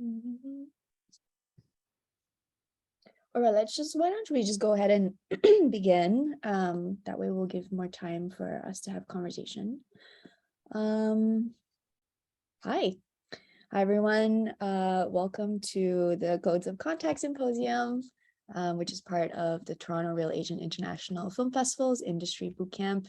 Mhm. All right, why don't we just go ahead and begin? That way we'll give more time for us to have conversation. Hi. Hi, everyone. Welcome to the Codes of Contact Symposium, which is part of the Toronto Real Asian International Film Festival's Industry Bootcamp.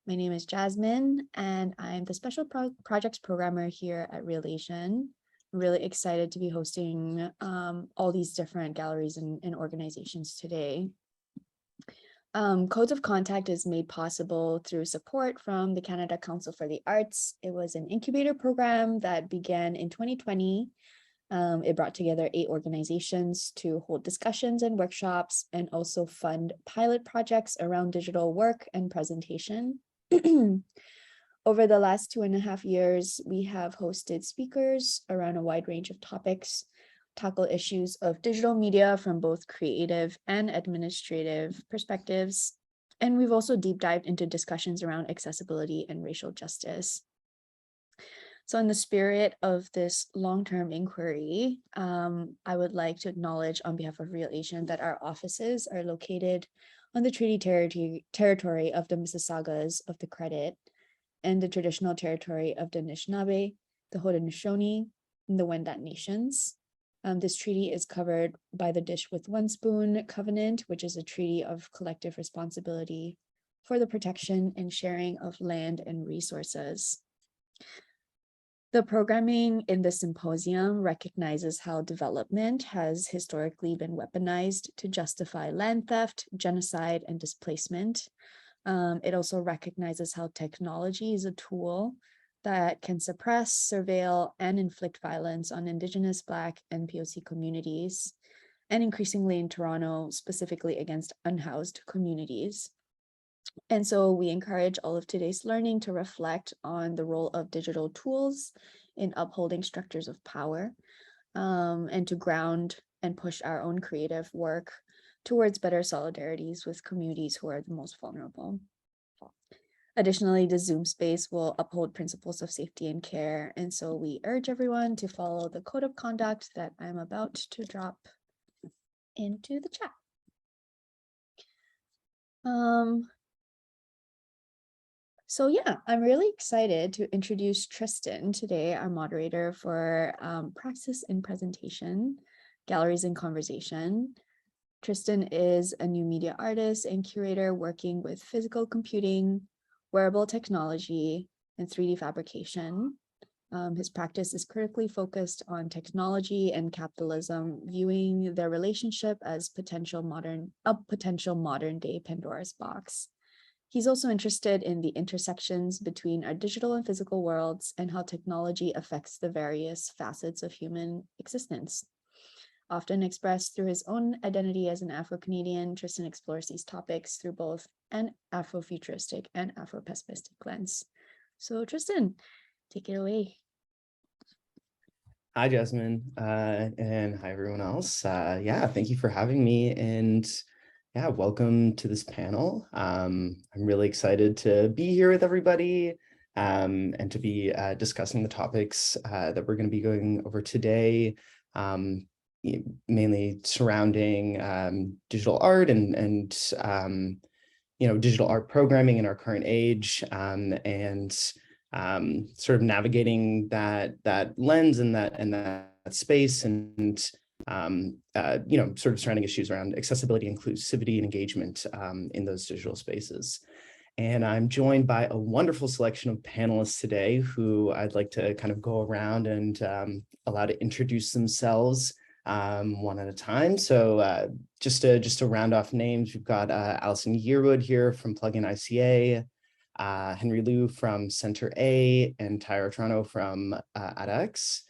My name is Jasmine, and I'm the Special Projects Programmer here at Real Asian. I'm really excited to be hosting all these different galleries and organizations today. Codes of Contact is made possible through support from the Canada Council for the Arts. It was an incubator program that began in 2020. It brought together 8 organizations to hold discussions and workshops and also fund pilot projects around digital work and presentation. Over the last 2.5 years, we have hosted speakers around a wide range of topics, tackle issues of digital media from both creative and administrative perspectives. And we've also deep dived into discussions around accessibility and racial justice. So in the spirit of this long-term inquiry, I would like to acknowledge on behalf of Real Asian that our offices are located on the treaty territory of the Mississaugas of the Credit and the traditional territory of the Anishinaabe, the Haudenosaunee, and the Wendat nations. This treaty is covered by the Dish with One Spoon Covenant, which is a treaty of collective responsibility for the protection and sharing of land and resources. The programming in the symposium recognizes how development has historically been weaponized to justify land theft, genocide, and displacement. It also recognizes how technology is a tool that can suppress, surveil, and inflict violence on Indigenous, Black, and POC communities, and increasingly in Toronto, specifically against unhoused communities. And so we encourage all of today's learning to reflect on the role of digital tools in upholding structures of power, and to ground and push our own creative work towards better solidarities with communities who are the most vulnerable. Additionally, the Zoom space will uphold principles of safety and care. And so we urge everyone to follow the code of conduct that I'm about to drop into the chat. So yeah, I'm really excited to introduce Tristan today, our moderator for Praxis in Presentation, Galleries in Conversation. Tristan is a new media artist and curator working with physical computing, wearable technology, and 3D fabrication. His practice is critically focused on technology and capitalism, viewing their relationship as a potential modern day Pandora's box. He's also interested in the intersections between our digital and physical worlds and how technology affects the various facets of human existence. Often expressed through his own identity as an Afro-Canadian, Tristan explores these topics through both an Afrofuturistic and Afro-pessimistic lens. So Tristan, take it away. Hi, Jasmine, and hi, everyone else. Yeah, thank you for having me. And yeah, welcome to this panel. I'm really excited to be here with everybody and to be discussing the topics that we're going to be going over today, mainly surrounding digital art and digital art programming in our current age, and sort of navigating that lens and that space, and sort of surrounding issues around accessibility, inclusivity, and engagement in those digital spaces. And I'm joined by a wonderful selection of panelists today who I'd like to kind of go around and allow to introduce themselves one at a time. So just to round off names, we've got Allison Yearwood here from Plugin ICA, Henry Liu from Center A, and Tyra Trono from ADX.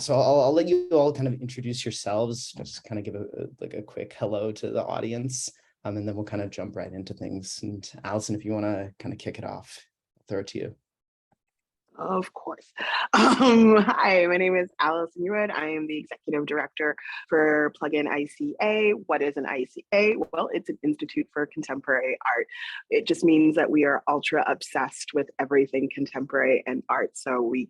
So I'll let you all kind of introduce yourselves, just kind of give a quick hello to the audience, and then we'll kind of jump right into things. And Allison, if you want to kind of kick it off, I'll throw it to you. Of course. Hi, my name is Allison Yearwood. I am the Executive Director for Plugin ICA. What is an ICA? Well, it's an Institute for Contemporary Art. It just means that we are ultra obsessed with everything contemporary and art. So we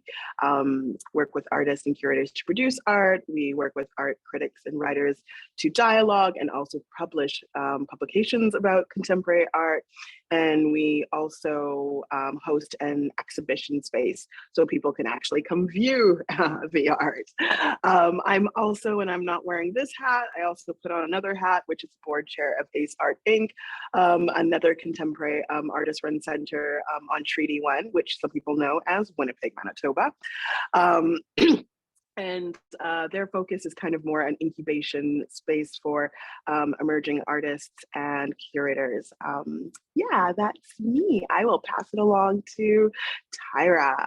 work with artists and curators to produce art. We work with art critics and writers to dialogue and also publish publications about contemporary art. And we also host an exhibition space so people can actually come view the art. I'm also, when I'm not wearing this hat, I also put on another hat, which is board chair of Ace Art Inc., another contemporary artist-run center on Treaty 1, which some people know as Winnipeg, Manitoba. And their focus is kind of more an incubation space for emerging artists and curators. Yeah, that's me. I will pass it along to Tyra.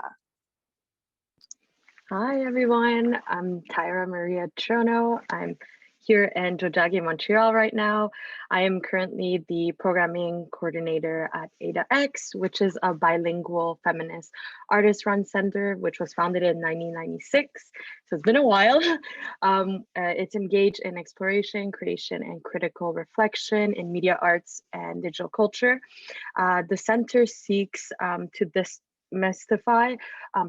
Hi, everyone. I'm Tyra Maria Trono. I'm here in Jojagi, Montreal right now. I am currently the programming coordinator at AdaX, which is a bilingual feminist artist-run center, which was founded in 1996. So it's been a while. It's engaged in exploration, creation, and critical reflection in media arts and digital culture. The center seeks to demystify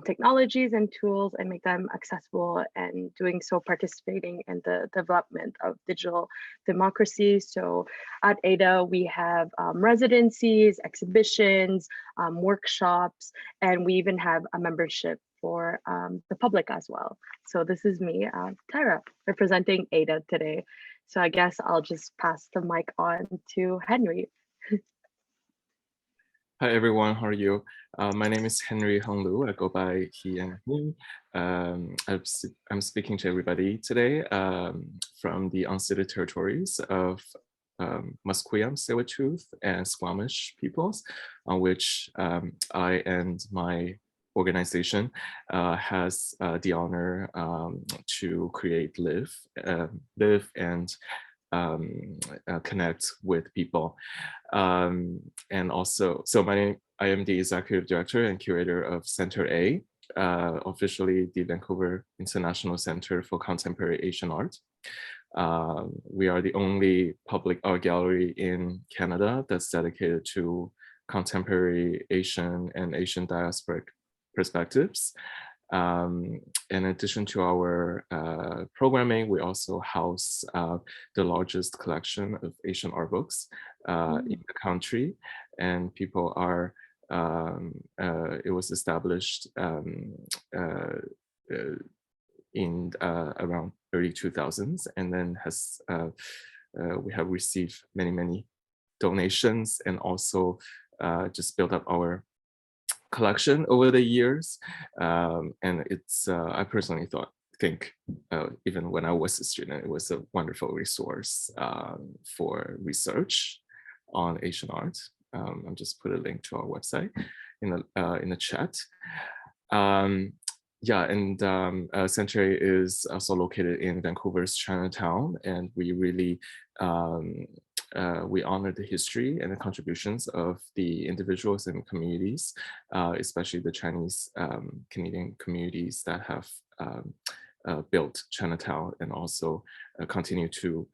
technologies and tools and make them accessible, and doing so participating in the development of digital democracy. So at Ada, we have residencies, exhibitions, workshops, and we even have a membership for the public as well. So this is me, Tyra, representing Ada today. So I guess I'll just pass the mic on to Henry. Hi everyone, how are you? My name is Henry Heng Lu. I go by he and him. I'm speaking to everybody today from the unceded territories of Musqueam, Tsleil-Waututh, and Squamish peoples, on which I and my organization has the honor to create, live and connect with people. And also, so I am the executive director and curator of Center A, officially the Vancouver International Center for Contemporary Asian Art. We are the only public art gallery in Canada that's dedicated to contemporary Asian and Asian diasporic perspectives. In addition to our programming, we also house the largest collection of Asian art books in the country, and people are, it was established in around early 2000s, and then has we have received many donations, and also just built up our collection over the years. And it's I personally think even when I was a student, it was a wonderful resource for research on Asian art. I'll just put a link to our website in the chat. Yeah, and Center A is also located in Vancouver's Chinatown, and we really we honor the history and the contributions of the individuals and communities, especially the Chinese Canadian communities that have built Chinatown, and also continue to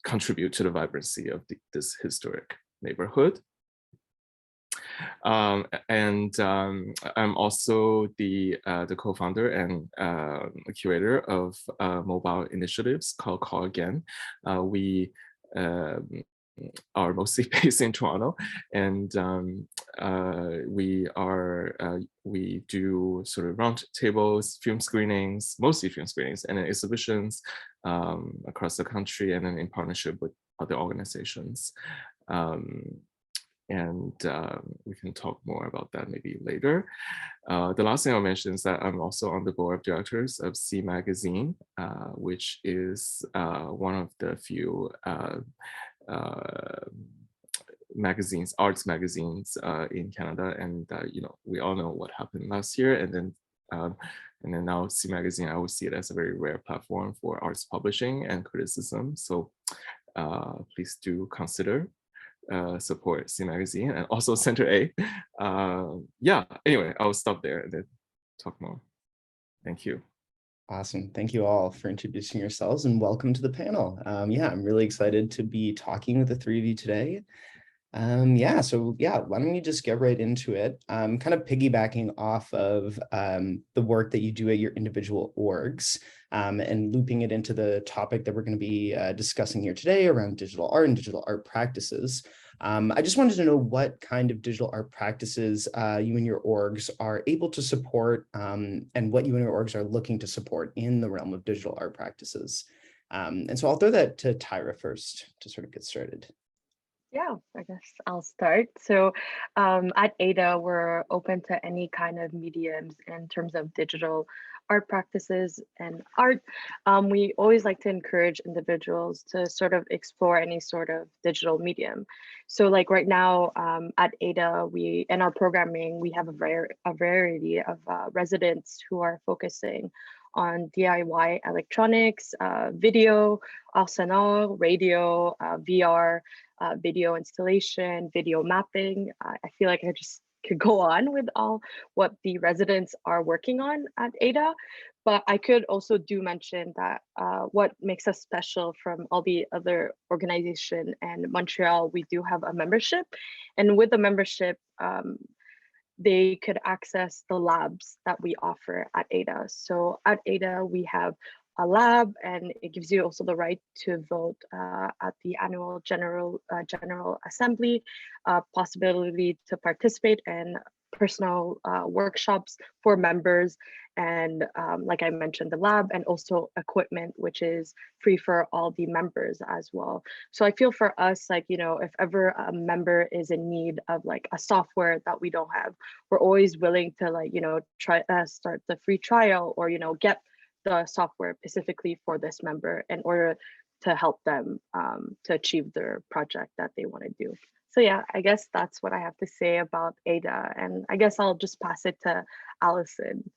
contribute to the vibrancy of this historic neighborhood. I'm also the co-founder and curator of mobile initiatives called Call Again. We are mostly based in Toronto, and we do sort of round tables, film screenings, mostly film screenings, and then exhibitions across the country, and then in partnership with other organizations. And we can talk more about that maybe later. The last thing I'll mention is that I'm also on the board of directors of C Magazine, which is one of the few magazines, arts magazines in Canada. And you know, we all know what happened last year, and then now C Magazine, I would see it as a very rare platform for arts publishing and criticism. So please do consider support C Magazine and also Center A. Yeah, anyway, I'll stop there and then talk more. Thank you. Awesome. Thank you all for introducing yourselves and welcome to the panel. Yeah, I'm really excited to be talking with the three of you today. Why don't we just get right into it? Kind of piggybacking off of the work that you do at your individual orgs and looping it into the topic that we're going to be discussing here today around digital art and digital art practices. I just wanted to know what kind of digital art practices you and your orgs are able to support and what you and your orgs are looking to support in the realm of digital art practices. And so I'll throw that to Tyra first to sort of get started. Yeah, I guess I'll start. So at Ada, we're open to any kind of mediums in terms of digital art practices and art. We always like to encourage individuals to sort of explore any sort of digital medium. So like right now at Ada, in our programming, we have a variety of residents who are focusing on DIY electronics, video, arsenal, radio, VR, video installation, video mapping. I feel like I just could go on with all what the residents are working on at Ada, but I could also do mention that what makes us special from all the other organizations and Montreal, we do have a membership, and with the membership, they could access the labs that we offer at Ada. So at Ada, we have a lab, and it gives you also the right to vote at the annual general assembly, possibility to participate in personal workshops for members, and like I mentioned, the lab, and also equipment, which is free for all the members as well. So I feel for us, like, you know, if ever a member is in need of like a software that we don't have, we're always willing to, like, you know, try start the free trial, or, you know, get the software specifically for this member in order to help them to achieve their project that they want to do. So yeah, I guess that's what I have to say about Ada, and I guess I'll just pass it to Allison.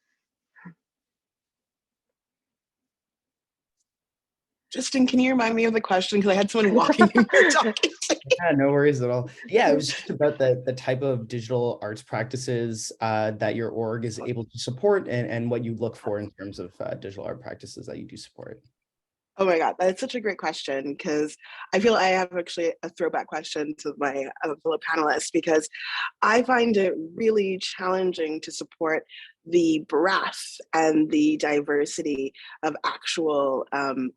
Tristan, can you remind me of the question? Because I had someone walking in here talking to me. Yeah, no worries at all. Yeah, it was just about the type of digital arts practices that your org is able to support and what you look for in terms of digital art practices that you do support. Oh my God, that's such a great question, because I feel I have actually a throwback question to my fellow panelists, because I find it really challenging to support the breadth and the diversity of actual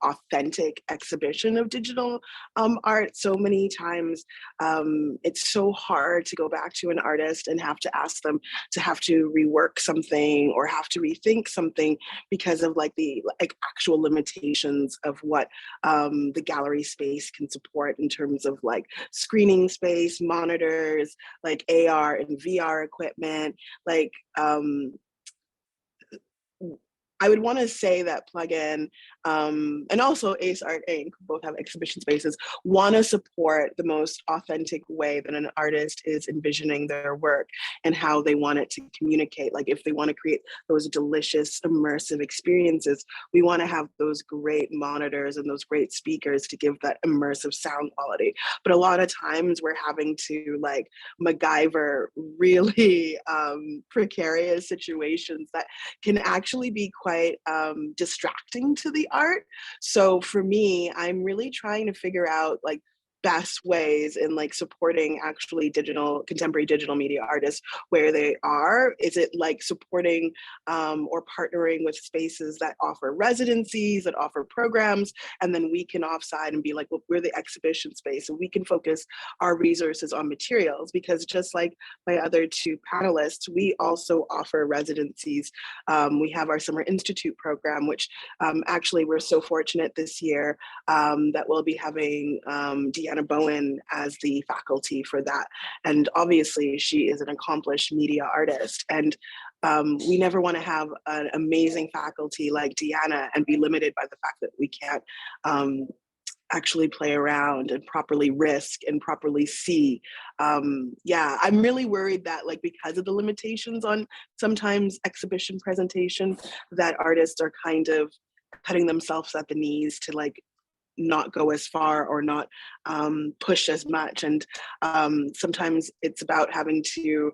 authentic exhibition of digital art. So many times it's so hard to go back to an artist and have to ask them to have to rework something or have to rethink something because of like the actual limitations of what the gallery space can support in terms of like screening space, monitors, like AR and VR equipment, like I would want to say that Plugin and also Ace Art Inc., both have exhibition spaces, want to support the most authentic way that an artist is envisioning their work and how they want it to communicate. Like if they want to create those delicious, immersive experiences, we want to have those great monitors and those great speakers to give that immersive sound quality. But a lot of times we're having to like MacGyver really precarious situations that can actually be quite distracting to the art. So for me, I'm really trying to figure out like best ways in like supporting actually contemporary digital media artists where they are. Is it like supporting or partnering with spaces that offer residencies, that offer programs, and then we can offside and be like, well, we're the exhibition space and we can focus our resources on materials, because just like my other two panelists, we also offer residencies. We have our Summer Institute program, which actually we're so fortunate this year that we'll be having Deanna Bowen as the faculty for that. And obviously she is an accomplished media artist. And we never want to have an amazing faculty like Deanna and be limited by the fact that we can't actually play around and properly risk and properly see. Yeah, I'm really worried that like because of the limitations on sometimes exhibition presentation, that artists are kind of cutting themselves at the knees to like not go as far or not push as much. And sometimes it's about having to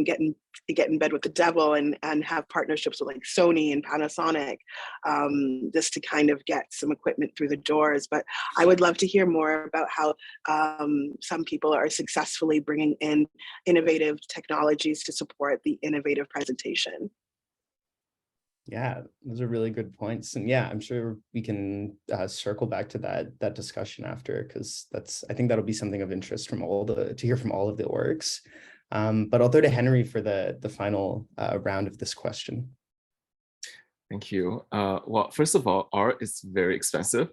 get in bed with the devil and have partnerships with like Sony and Panasonic, just to kind of get some equipment through the doors. But I would love to hear more about how some people are successfully bringing in innovative technologies to support the innovative presentation. Yeah, those are really good points. And yeah, I'm sure we can circle back to that discussion after, because I think that'll be something of interest to hear from all of the orgs. But I'll throw to Henry for the final round of this question. Thank you. Well, first of all, art is very expensive.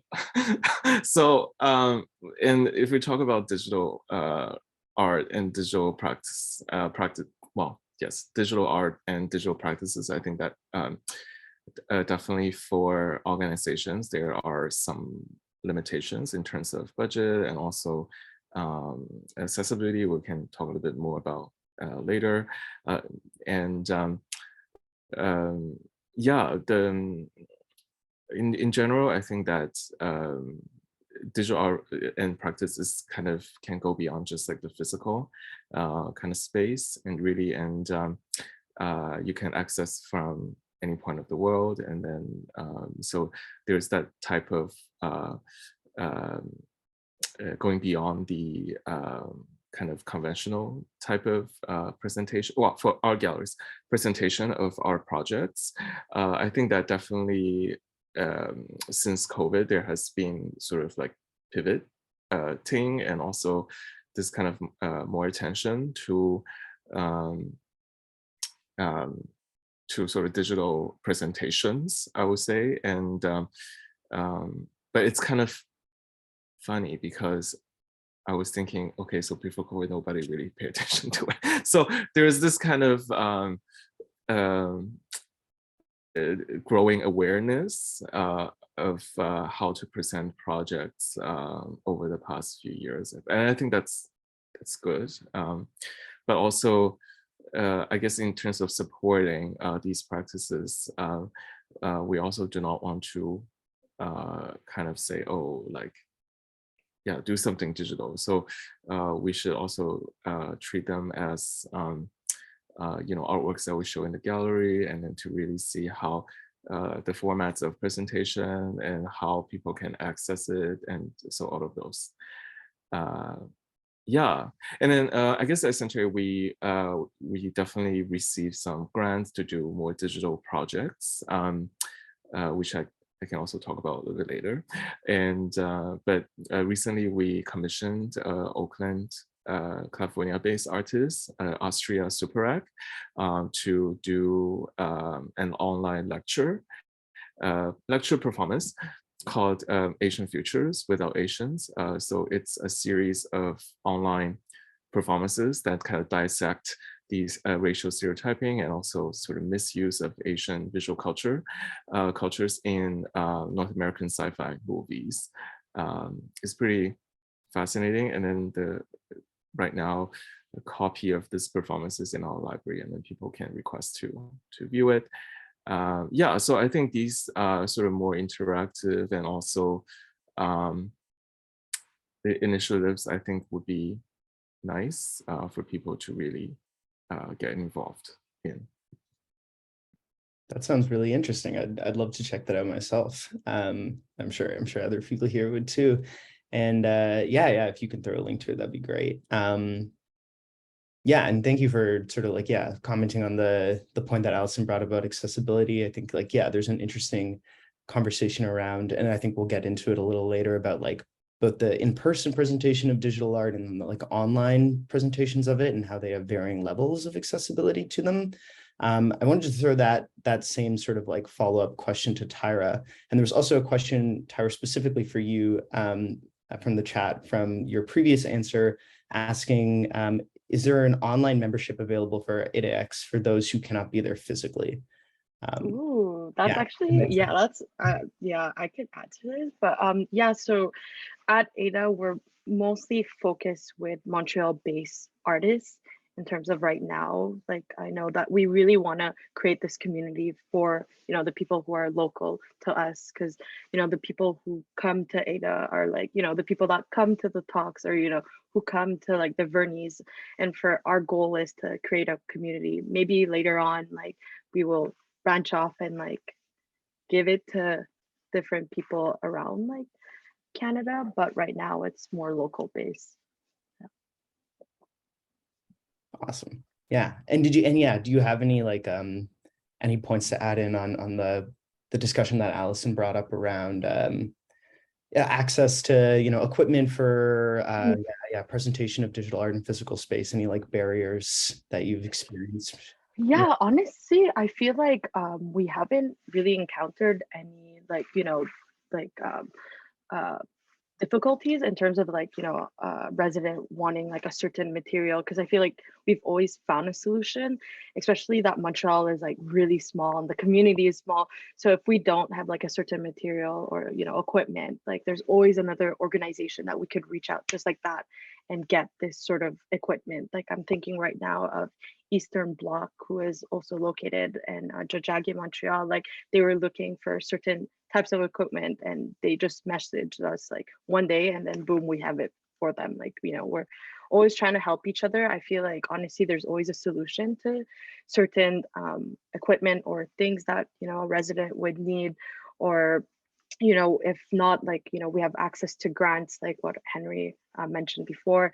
So, and if we talk about digital art and digital practice, well, yes, digital art and digital practices, I think that definitely for organizations, there are some limitations in terms of budget and also accessibility. We can talk a little bit more about later. Yeah, in general, I think that digital art and practice can go beyond just like the physical kind of space, and really, you can access from any point of the world, and then so there's that type of going beyond the kind of conventional type of presentation, well, for art galleries, presentation of our projects. I think that definitely since COVID, there has been sort of like pivoting and also this kind of more attention to sort of digital presentations, I would say. And but it's kind of funny because I was thinking, okay, so before COVID, nobody really paid attention to it. So there's this kind of growing awareness of how to present projects over the past few years. And I think that's good. But also, I guess in terms of supporting these practices, we also do not want to kind of say, oh, like, yeah, do something digital. So we should also treat them as artworks that we show in the gallery, and then to really see how the formats of presentation and how people can access it, and so all of those. Yeah, and then I guess essentially we definitely received some grants to do more digital projects, which I can also talk about a little bit later. And but recently we commissioned Oakland, California-based artist, Austria Superak, to do an online lecture performance called Asian Futures Without Asians. So it's a series of online performances that kind of dissect these racial stereotyping and also sort of misuse of Asian visual cultures in North American sci-fi movies. It's pretty fascinating. And then right now, a copy of this performance is in our library, and then people can request to view it. Yeah, so I think these sort of more interactive and also the initiatives, I think, would be nice for people to really get involved in. That sounds really interesting. I'd love to check that out myself. I'm sure other people here would too. And yeah, if you can throw a link to it, that'd be great. Yeah, and thank you for sort of like, commenting on the point that Allison brought about accessibility. I think like, there's an interesting conversation around, and I think we'll get into it a little later about like both the in-person presentation of digital art and the like online presentations of it, and how they have varying levels of accessibility to them. I wanted to throw that same sort of like follow-up question to Tyra. And there's also a question, Tyra, specifically for you from the chat from your previous answer, asking, is there an online membership available for AdaX for those who cannot be there physically? Ooh, that's actually, that's, I could add to this, but so at Ada, we're mostly focused with Montreal-based artists, in terms of right now. Like, I know that we really want to create this community for, the people who are local to us, because, the people who come to Ada are like, the people that come to the talks, or, who come to like the Vernies. And for our goal is to create a community. Maybe later on, like, we will branch off and like give it to different people around like Canada, but right now it's more local based. Awesome. Yeah. And do you have any like any points to add in on the discussion that Allison brought up around access to equipment for presentation of digital art in physical space? Any like barriers that you've experienced? Yeah, honestly, I feel like we haven't really encountered any like difficulties in terms of like resident wanting like a certain material, because I feel like we've always found a solution, especially that Montreal is like really small and the community is small. So if we don't have like a certain material or equipment, like there's always another organization that we could reach out just like that and get this sort of equipment. Like I'm thinking right now of Eastern Bloc, who is also located in Jojagi, Montreal. Like they were looking for certain types of equipment and they just messaged us like one day and then boom, we have it for them. Like, we're always trying to help each other. I feel like honestly, there's always a solution to certain equipment or things that, a resident would need, or if not, like, we have access to grants, like what Henry mentioned before.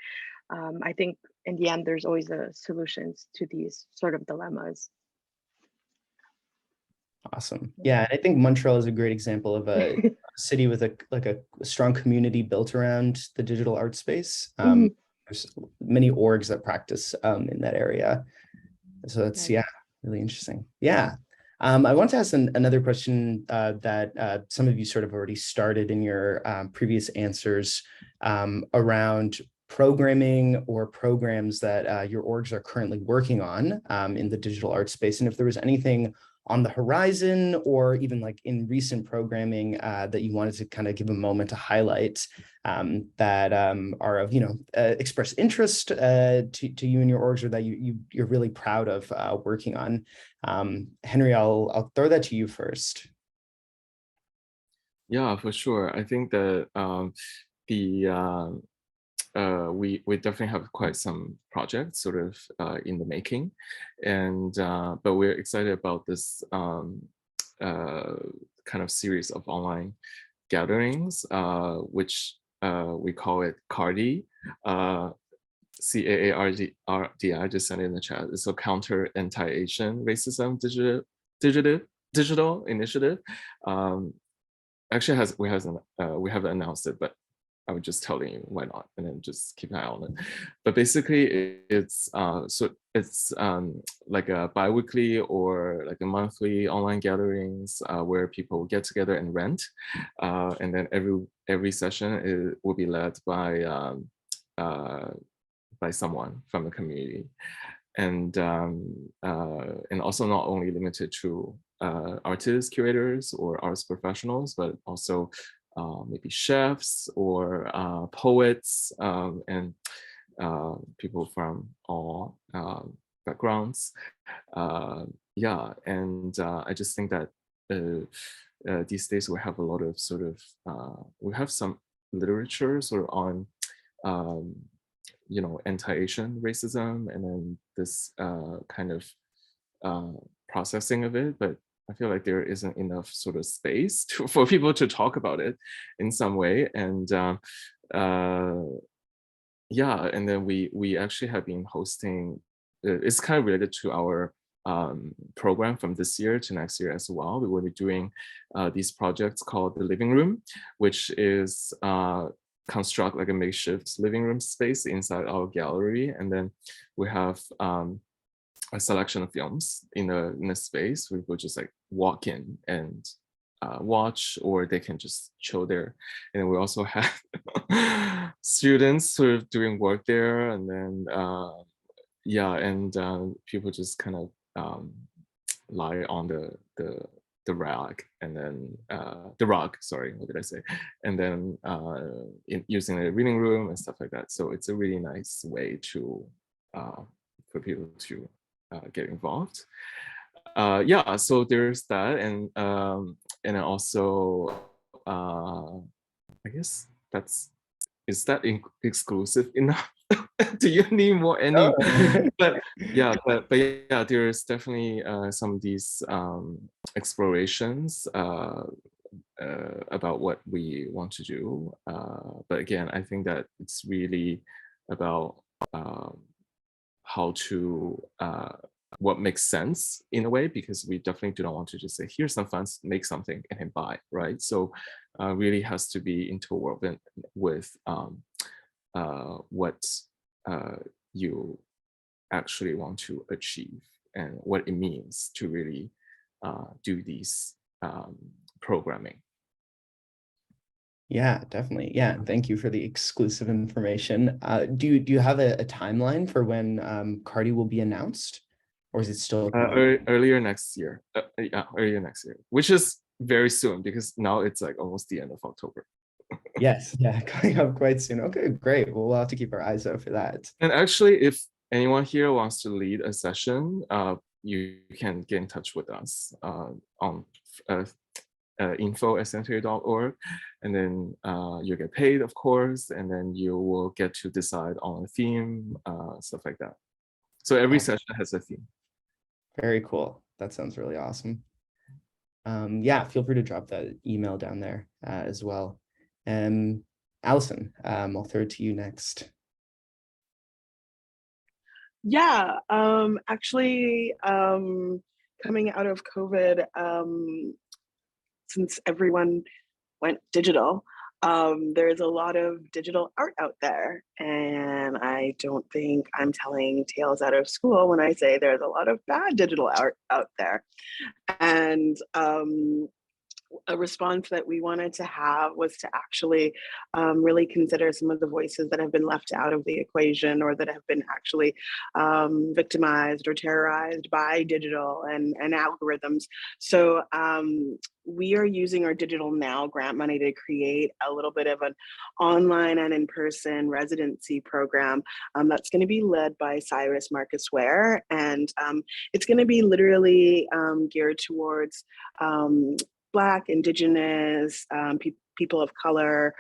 I think in the end, there's always a solutions to these sort of dilemmas. Awesome. Yeah, and I think Montreal is a great example of a city with a strong community built around the digital art space. There's many orgs that practice in that area. So that's really interesting. Yeah. I want to ask another question that some of you sort of already started in your previous answers around programming or programs that your orgs are currently working on in the digital art space. And if there was anything on the horizon or even like in recent programming that you wanted to kind of give a moment to highlight that are of, express interest to you and your orgs, or that you're really proud of working on. Henry, I'll throw that to you first. Yeah, for sure. I think that we definitely have quite some projects sort of in the making, and but we're excited about this kind of series of online gatherings, which we call it CARDI, CAARDI. I just sent it in the chat. It's a counter anti-Asian racism digital initiative. Actually, we haven't announced it, but I would just tell you why not, and then just keep an eye on it. But basically, it's like a bi-weekly or like a monthly online gatherings where people get together and rent, and then every session will be led by someone from the community, and also not only limited to artists, curators, or arts professionals, but also maybe chefs or poets and people from all backgrounds. Yeah, and I just think that these days we have a lot of sort of, we have some literature sort of on, anti-Asian racism, and then this kind of processing of it, but I feel like there isn't enough sort of space for people to talk about it in some way. And yeah, and then we actually have been hosting, it's kind of related to our program from this year to next year as well. We will be doing these projects called The Living Room, which is construct like a makeshift living room space inside our gallery. And then we have a selection of films in a space where people just like walk in and watch, or they can just chill there. And then we also have students sort of doing work there, and then yeah, and people just kind of lie on the rug, and then the rug, sorry, what did I say? And then using a reading room and stuff like that. So it's a really nice way to for people to get involved. Yeah, so there's that, and then also I guess is that exclusive enough? Do you need more any? But yeah, but yeah, there's definitely some of these explorations about what we want to do. But again, I think that it's really about how to what makes sense in a way, because we definitely do not want to just say, here's some funds, make something and then buy, right? So really has to be interwoven with what you actually want to achieve and what it means to really do these programming. Yeah, definitely. Yeah, thank you for the exclusive information. Do you have a timeline for when Cardi will be announced, or is it still earlier next year? Yeah, earlier next year, which is very soon because now it's like almost the end of October. Yes, yeah, coming up quite soon. Okay, great. Well, we'll have to keep our eyes out for that. And actually, if anyone here wants to lead a session, you can get in touch with us on info@center.org, and then you get paid, of course, and then you will get to decide on a theme, stuff like that. So every session has a theme. Very cool. That sounds really awesome. Yeah, feel free to drop that email down there as well. Allison, I'll throw it to you next. Yeah, actually, coming out of COVID, since everyone went digital, there's a lot of digital art out there. And I don't think I'm telling tales out of school when I say there's a lot of bad digital art out there. And a response that we wanted to have was to actually really consider some of the voices that have been left out of the equation, or that have been actually victimized or terrorized by digital and algorithms. So we are using our Digital Now grant money to create a little bit of an online and in-person residency program that's going to be led by Cyrus Marcus Ware, and it's going to be literally geared towards Black, Indigenous, people of color,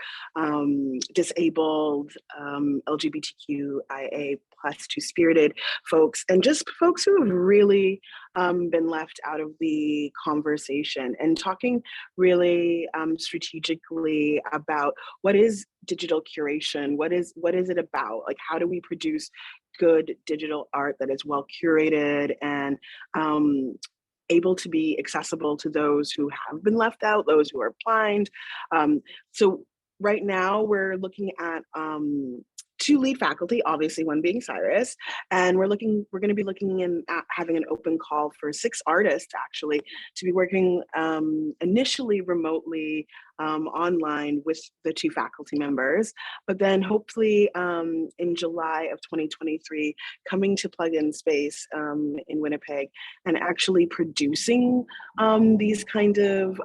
disabled, LGBTQIA plus two-spirited folks, and just folks who have really been left out of the conversation, and talking really strategically about what is digital curation, what is it about, like how do we produce good digital art that is well curated and able to be accessible to those who have been left out, those who are blind. So right now we're looking at 2 lead faculty, obviously one being Cyrus, and we're going to be looking at having an open call for 6 artists actually to be working initially remotely online with the 2 faculty members, but then hopefully in July of 2023 coming to Plug-in Space in Winnipeg and actually producing these kind of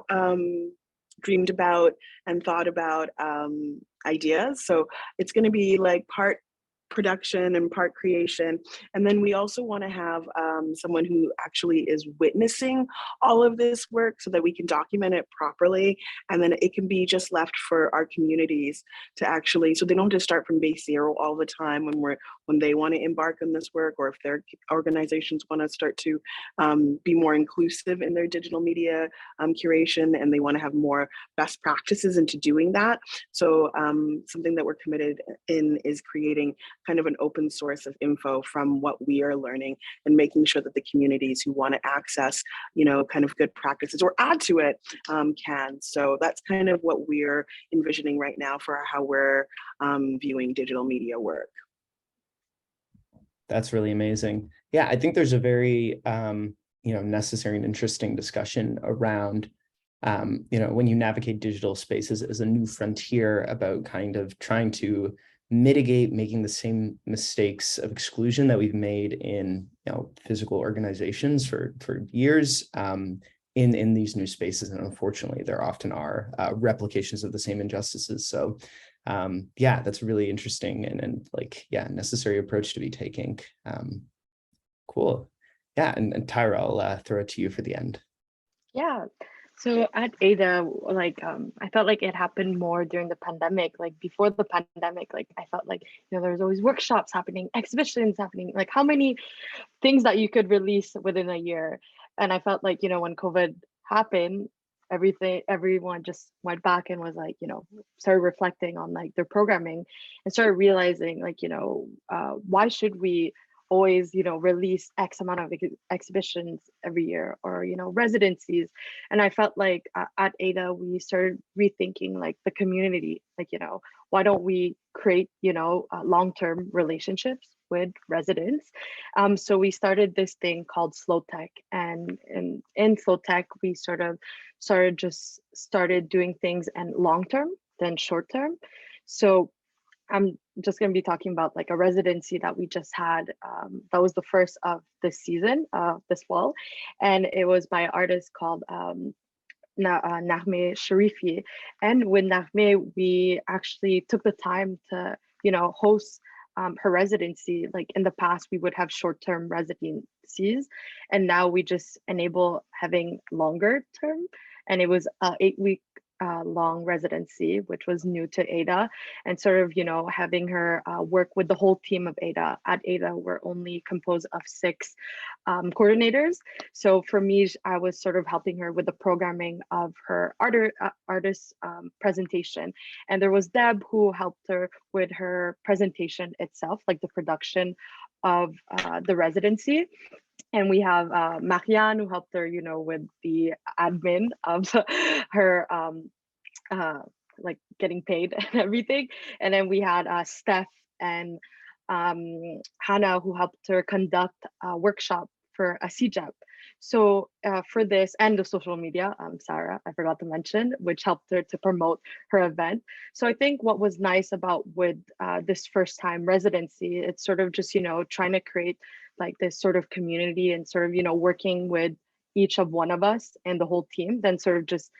dreamed about and thought about ideas. So it's going to be like part production and part creation. And then we also want to have someone who actually is witnessing all of this work so that we can document it properly. And then it can be just left for our communities to actually, so they don't just start from base zero all the time when they want to embark on this work, or if their organizations want to start to be more inclusive in their digital media curation, and they want to have more best practices into doing that. So something that we're committed in is creating kind of an open source of info from what we are learning, and making sure that the communities who want to access, kind of good practices or add to it can. So that's kind of what we're envisioning right now for how we're viewing digital media work. That's really amazing. Yeah, I think there's a very necessary and interesting discussion around when you navigate digital spaces as a new frontier about kind of trying to mitigate making the same mistakes of exclusion that we've made in physical organizations for years in these new spaces. And unfortunately, there often are replications of the same injustices. So yeah, that's really interesting and necessary approach to be taking. Cool. Yeah, and Tyra, I'll throw it to you for the end. Yeah. So at Ada, like I felt like it happened more during the pandemic. Like before the pandemic, like I felt like, there was always workshops happening, exhibitions happening, like how many things that you could release within a year. And I felt like, when COVID happened, everyone just went back and was like, started reflecting on like their programming and started realizing like, why should we always, release X amount of exhibitions every year or, residencies. And I felt like at Ada, we started rethinking like the community, like, why don't we create, long-term relationships with residents? So we started this thing called Slow Tech, and in Slow Tech, we started doing things and long-term than short-term. So I'm just going to be talking about like a residency that we just had. That was the first of this season, this fall, and it was by an artist called Nahme Sharifi. And with Nahme, we actually took the time to, host her residency. Like in the past, we would have short-term residencies, and now we just enable having longer term. And it was 8-week long residency, which was new to Ada, and sort of, having her work with the whole team of Ada. At Ada, we're only composed of 6 coordinators. So for me, I was sort of helping her with the programming of her artist presentation. And there was Deb who helped her with her presentation itself, like the production of the residency. And we have Marianne who helped her, with the admin of her like getting paid and everything. And then we had Steph and Hannah who helped her conduct a workshop for a CJEP. So for this and the social media, Sarah, I forgot to mention, which helped her to promote her event. So I think what was nice about with this first time residency, it's sort of just, trying to create like this sort of community and sort of, working with each of one of us and the whole team, then sort of just,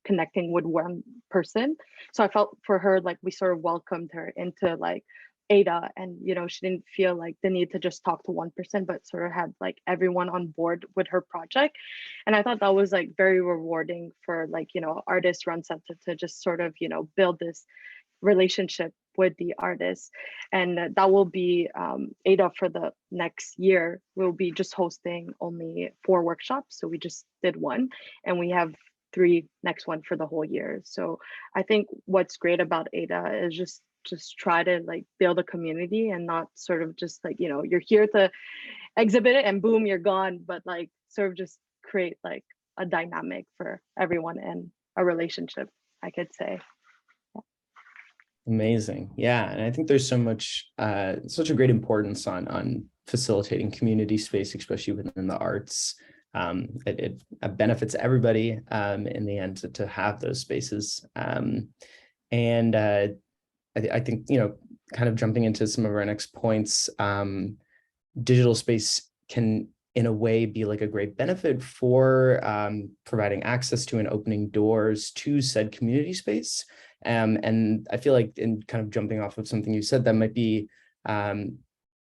connecting with one person. So I felt for her, like we sort of welcomed her into like Ada, and she didn't feel like the need to just talk to one person, but sort of had like everyone on board with her project. And I thought that was like very rewarding for like, artist run center to just sort of, build this relationship with the artists. And that will be Ada for the next year. We'll be just hosting only 4 workshops. So we just did 1, and we have 3 next one for the whole year. So I think what's great about Ada is just try to like build a community and not sort of just like, you're here to exhibit it and boom, you're gone, but like sort of just create like a dynamic for everyone and a relationship, I could say. Amazing. Yeah. And I think there's so much, such a great importance on facilitating community space, especially within the arts. It benefits everybody in the end to have those spaces. And I think, kind of jumping into some of our next points, digital space can, in a way, be like a great benefit for providing access to and opening doors to said community space. And I feel like, in kind of jumping off of something you said, that might be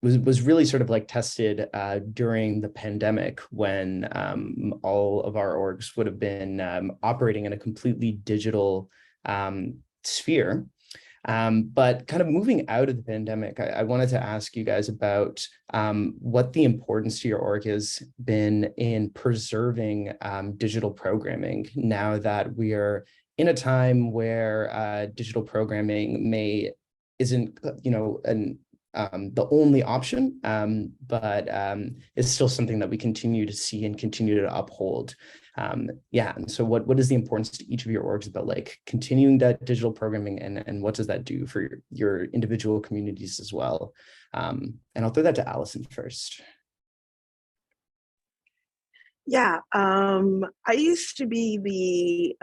was really sort of like tested during the pandemic, when all of our orgs would have been operating in a completely digital sphere. But kind of moving out of the pandemic, I wanted to ask you guys about what the importance to your org has been in preserving digital programming, now that we are in a time where digital programming isn't, the only option, but it's still something that we continue to see and continue to uphold. Yeah, and so what is the importance to each of your orgs about like continuing that digital programming, and what does that do for your individual communities as well? And I'll throw that to Allison first. Yeah, I used to be the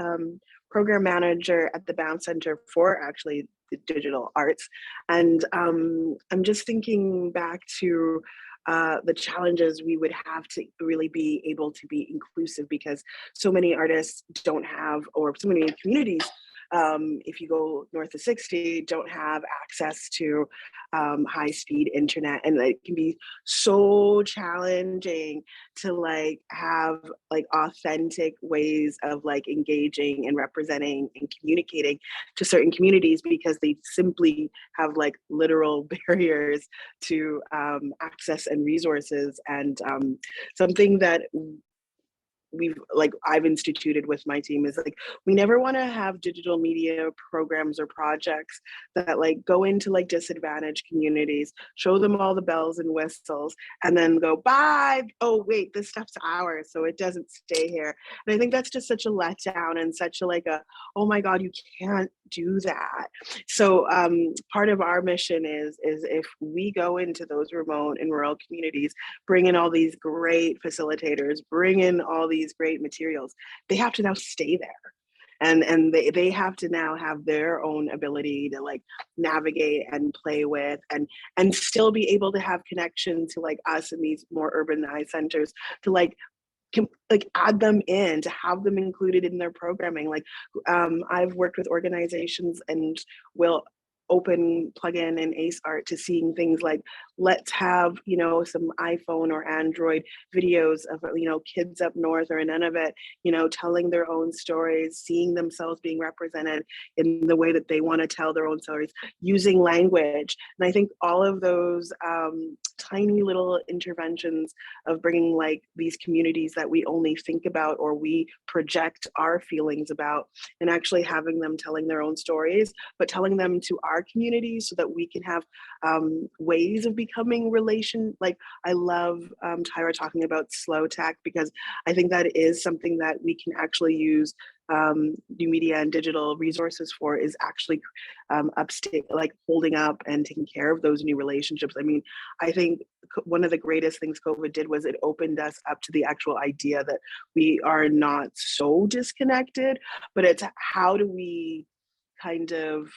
program manager at the Bound Center for actually the digital arts. And I'm just thinking back to the challenges we would have to really be able to be inclusive, because so many artists don't have, or so many communities if you go north of 60, don't have access to high-speed internet, and it can be so challenging to like have like authentic ways of like engaging and representing and communicating to certain communities because they simply have like literal barriers to access and resources. And something that I've instituted with my team is like, we never want to have digital media programs or projects that like go into like disadvantaged communities, show them all the bells and whistles, and then go, bye. Oh, wait, this stuff's ours, so it doesn't stay here. And I think that's just such a letdown and such a like a, oh my God, you can't do that. So part of our mission is if we go into those remote and rural communities, bring in all these great facilitators, bring in all these great materials, they have to now stay there. And they have to now have their own ability to like navigate and play with and still be able to have connection to like us in these more urbanized centers to like add them in, to have them included in their programming. Like I've worked with organizations and will open plugin and Ace Art to seeing things like, let's have, you know, some iPhone or Android videos of, you know, kids up north or in Nunavut, you know, telling their own stories, seeing themselves being represented in the way that they want to tell their own stories, using language. And I think all of those tiny little interventions of bringing like these communities that we only think about or we project our feelings about, and actually having them telling their own stories, but telling them to our communities so that we can have ways of becoming like I love Tyra talking about slow tech, because I think that is something that we can actually use new media and digital resources for, is actually like holding up and taking care of those new relationships. I mean, I think one of the greatest things COVID did was it opened us up to the actual idea that we are not so disconnected, but it's how do we kind of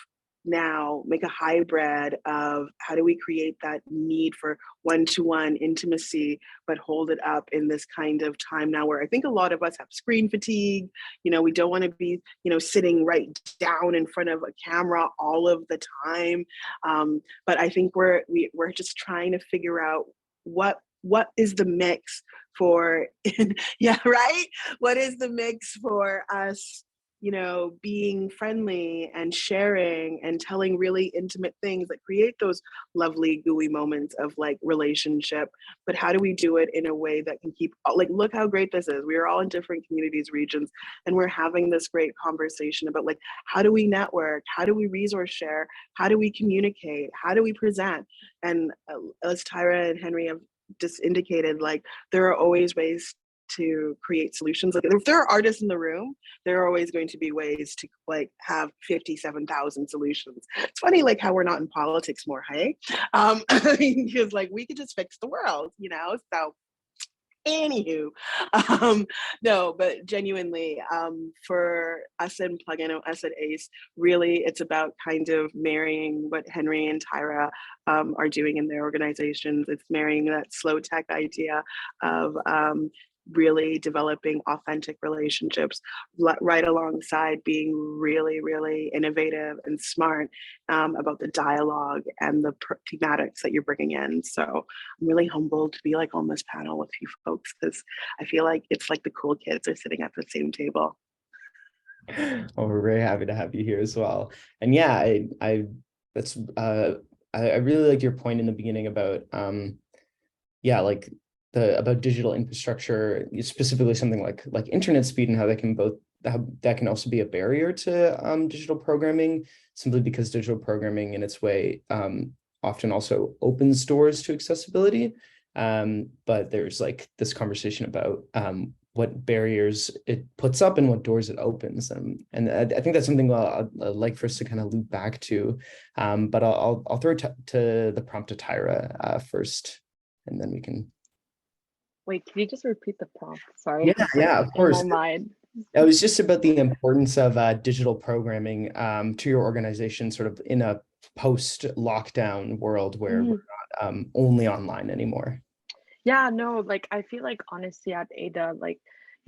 now make a hybrid of how do we create that need for one-to-one intimacy, but hold it up in this kind of time now where I think a lot of us have screen fatigue. You know, we don't want to be, you know, sitting right down in front of a camera all of the time. But I think we're just trying to figure out what is the mix for, yeah, right? What is the mix for us, you know, being friendly and sharing and telling really intimate things that create those lovely gooey moments of like relationship, but how do we do it in a way that can keep, like, look how great this is. We are all in different communities, regions, and we're having this great conversation about like, how do we network? How do we resource share? How do we communicate? How do we present? And as Tyra and Henry have just indicated, like, there are always ways to create solutions. Like, if there are artists in the room, there are always going to be ways to like have 57,000 solutions. It's funny like how we're not in politics more, hey? Because like we could just fix the world, you know? So anywho, no, but genuinely, for us in Plugin, us at Ace, really it's about kind of marrying what Henry and Tyra are doing in their organizations. It's marrying that slow tech idea of really developing authentic relationships right alongside being really, really innovative and smart about the dialogue and the thematics that you're bringing in. So I'm really humbled to be like on this panel with you folks, because I feel like it's like the cool kids are sitting at the same table. Well, we're very happy to have you here as well. And yeah, I really like your point in the beginning about like about digital infrastructure, specifically something like internet speed, and how that can also be a barrier to digital programming, simply because digital programming in its way often also opens doors to accessibility. But there's like this conversation about what barriers it puts up and what doors it opens. And I think that's something I'd like for us to kind of loop back to. But I'll throw to the prompt to Tyra first, and then we can. Wait, can you just repeat the prompt? Sorry. Yeah, of course. In my mind. It was just about the importance of digital programming to your organization, sort of in a post-lockdown world where we're not only online anymore. Yeah, no, like I feel like honestly at Ada, like,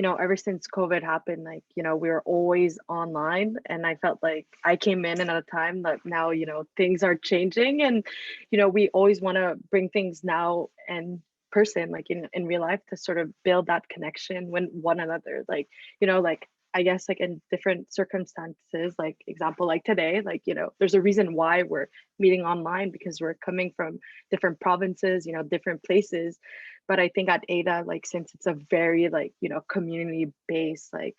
ever since COVID happened, like, we were always online, and I felt like I came in and at a time that now, things are changing, and, we always want to bring things now in person, like in real life, to sort of build that connection with one another. Like, like, I guess, like, in different circumstances, like example, like today, like, there's a reason why we're meeting online, because we're coming from different provinces, different places. But I think at Ada, like, since it's a very, like, community based, like,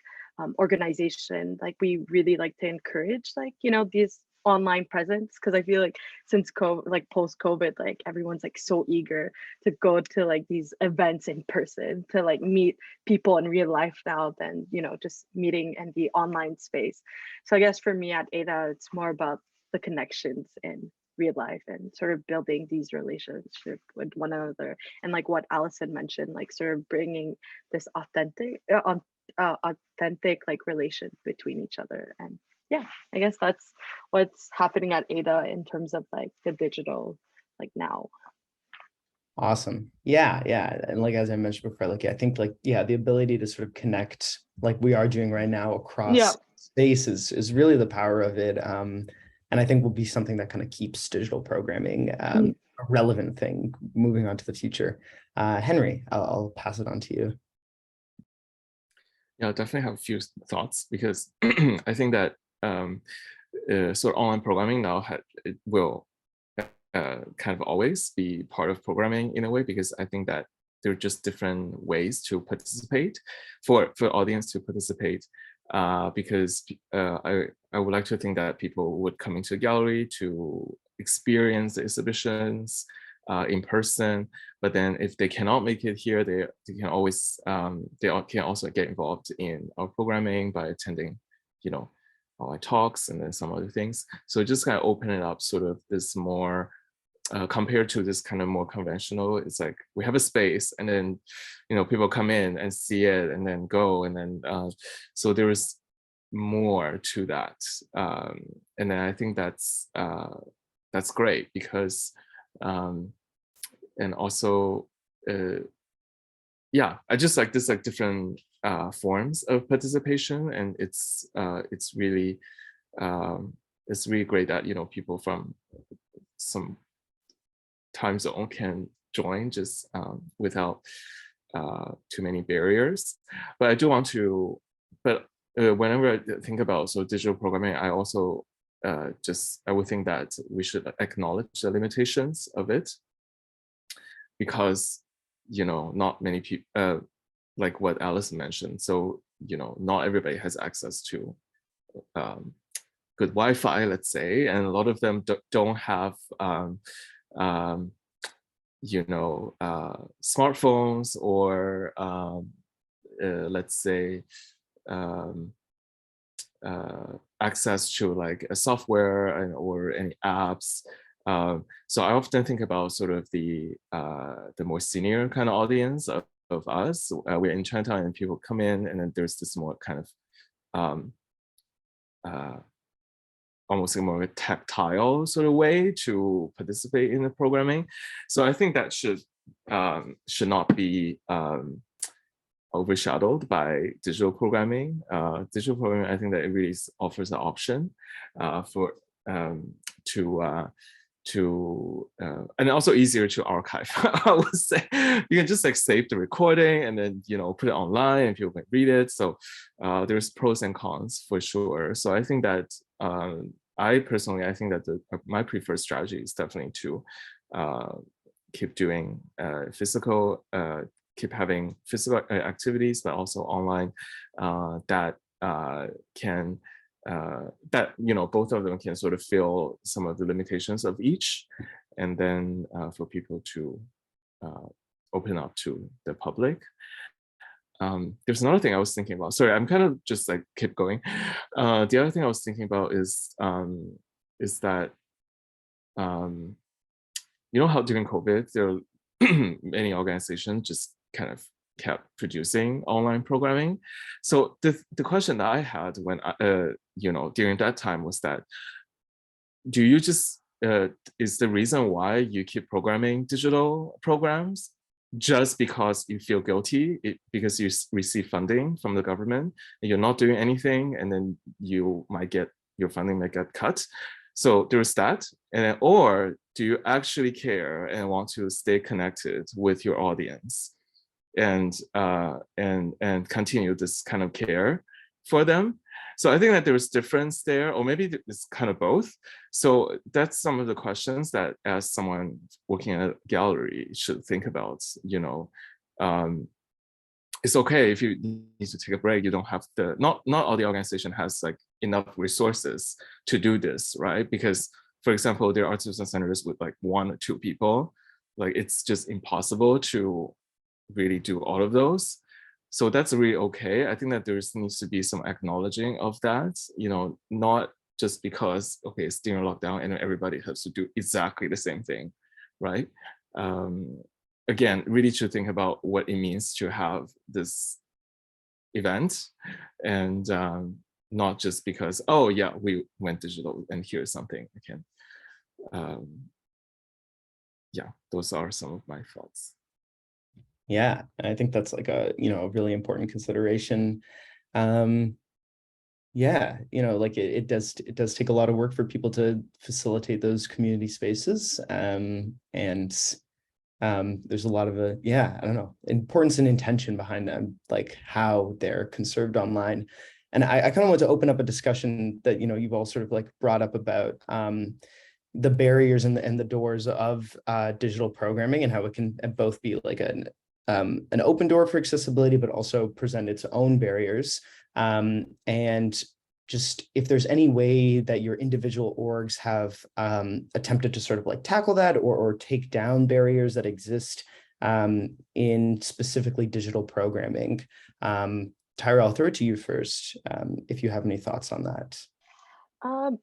organization, like, we really like to encourage, like, these online presence, because I feel like since COVID, like post COVID, like everyone's like so eager to go to like these events in person, to like meet people in real life now than, just meeting in the online space. So I guess for me at Ada, it's more about the connections in real life and sort of building these relationships with one another, and like what Allison mentioned, like sort of bringing this authentic like relation between each other. And yeah, I guess that's what's happening at Ada in terms of like the digital, like now. Awesome. Yeah, yeah. And like as I mentioned before, like I think like the ability to sort of connect like we are doing right now across spaces is really the power of it. And I think will be something that kind of keeps digital programming a relevant thing moving on to the future. Henry, I'll pass it on to you. Yeah, I definitely have a few thoughts, because I think that sort of online programming now it will kind of always be part of programming in a way, because I think that there are just different ways to participate for audience to participate, because I would like to think that people would come into a gallery to experience the exhibitions in person, but then if they cannot make it here, they can always they can also get involved in our programming by attending, online talks and then some other things. So just kind of open it up, sort of this more compared to this kind of more conventional, it's like we have a space and then, people come in and see it and then go, and then so there is more to that. And then I think that's great, because and also yeah, I just like this, like different forms of participation, and it's really great that people from some time zone can join just without too many barriers. But I do want to, whenever I think about digital programming, I also I would think that we should acknowledge the limitations of it, because not many people, like what Allison mentioned, so not everybody has access to good Wi-Fi, let's say, and a lot of them don't have smartphones, or let's say access to like a software or any apps. So I often think about sort of the more senior kind of audience of us. We're in Chinatown and people come in, and then there's this more kind of almost a more tactile sort of way to participate in the programming. So I think that should not be overshadowed by digital programming. Digital programming, I think that it really offers an option for and also easier to archive. I would say you can just like save the recording and then put it online and people can read it. So there's pros and cons for sure. So I think that I think that my preferred strategy is definitely to keep doing keep having physical activities, but also online that can that both of them can sort of fill some of the limitations of each, and then for people to open up to the public. There's another thing I was thinking about. Sorry, I'm kind of just like keep going. The other thing I was thinking about is that how during COVID there are many organizations just kind of kept producing online programming. So the question that I had when during that time was that, do you just is the reason why you keep programming digital programs just because you feel guilty because you receive funding from the government and you're not doing anything, and then your funding might get cut. So there's that. And then, or do you actually care and want to stay connected with your audience and continue this kind of care for them? So I think that there's difference there, or maybe it's kind of both. So that's some of the questions that, as someone working at a gallery, should think about. It's okay if you need to take a break. You don't have to. Not all the organization has like enough resources to do this, right? Because, for example, there are artisan centers with like 1 or 2 people. Like it's just impossible to really do all of those. So that's really okay. I think that there needs to be some acknowledging of that, not just because, okay, it's during lockdown and everybody has to do exactly the same thing, right? Again, really to think about what it means to have this event, and not just because, oh yeah, we went digital and here's something again. Yeah, those are some of my thoughts. Yeah, I think that's like a really important consideration. Yeah, like it does take a lot of work for people to facilitate those community spaces, and there's a lot of I don't know, importance and intention behind them, like how they're conserved online. And I kind of want to open up a discussion that you've all sort of like brought up about the barriers and the doors of digital programming, and how it can both be like an open door for accessibility, but also present its own barriers. And just if there's any way that your individual orgs have attempted to sort of like tackle that or take down barriers that exist in specifically digital programming. Tyra, I'll throw it to you first, if you have any thoughts on that.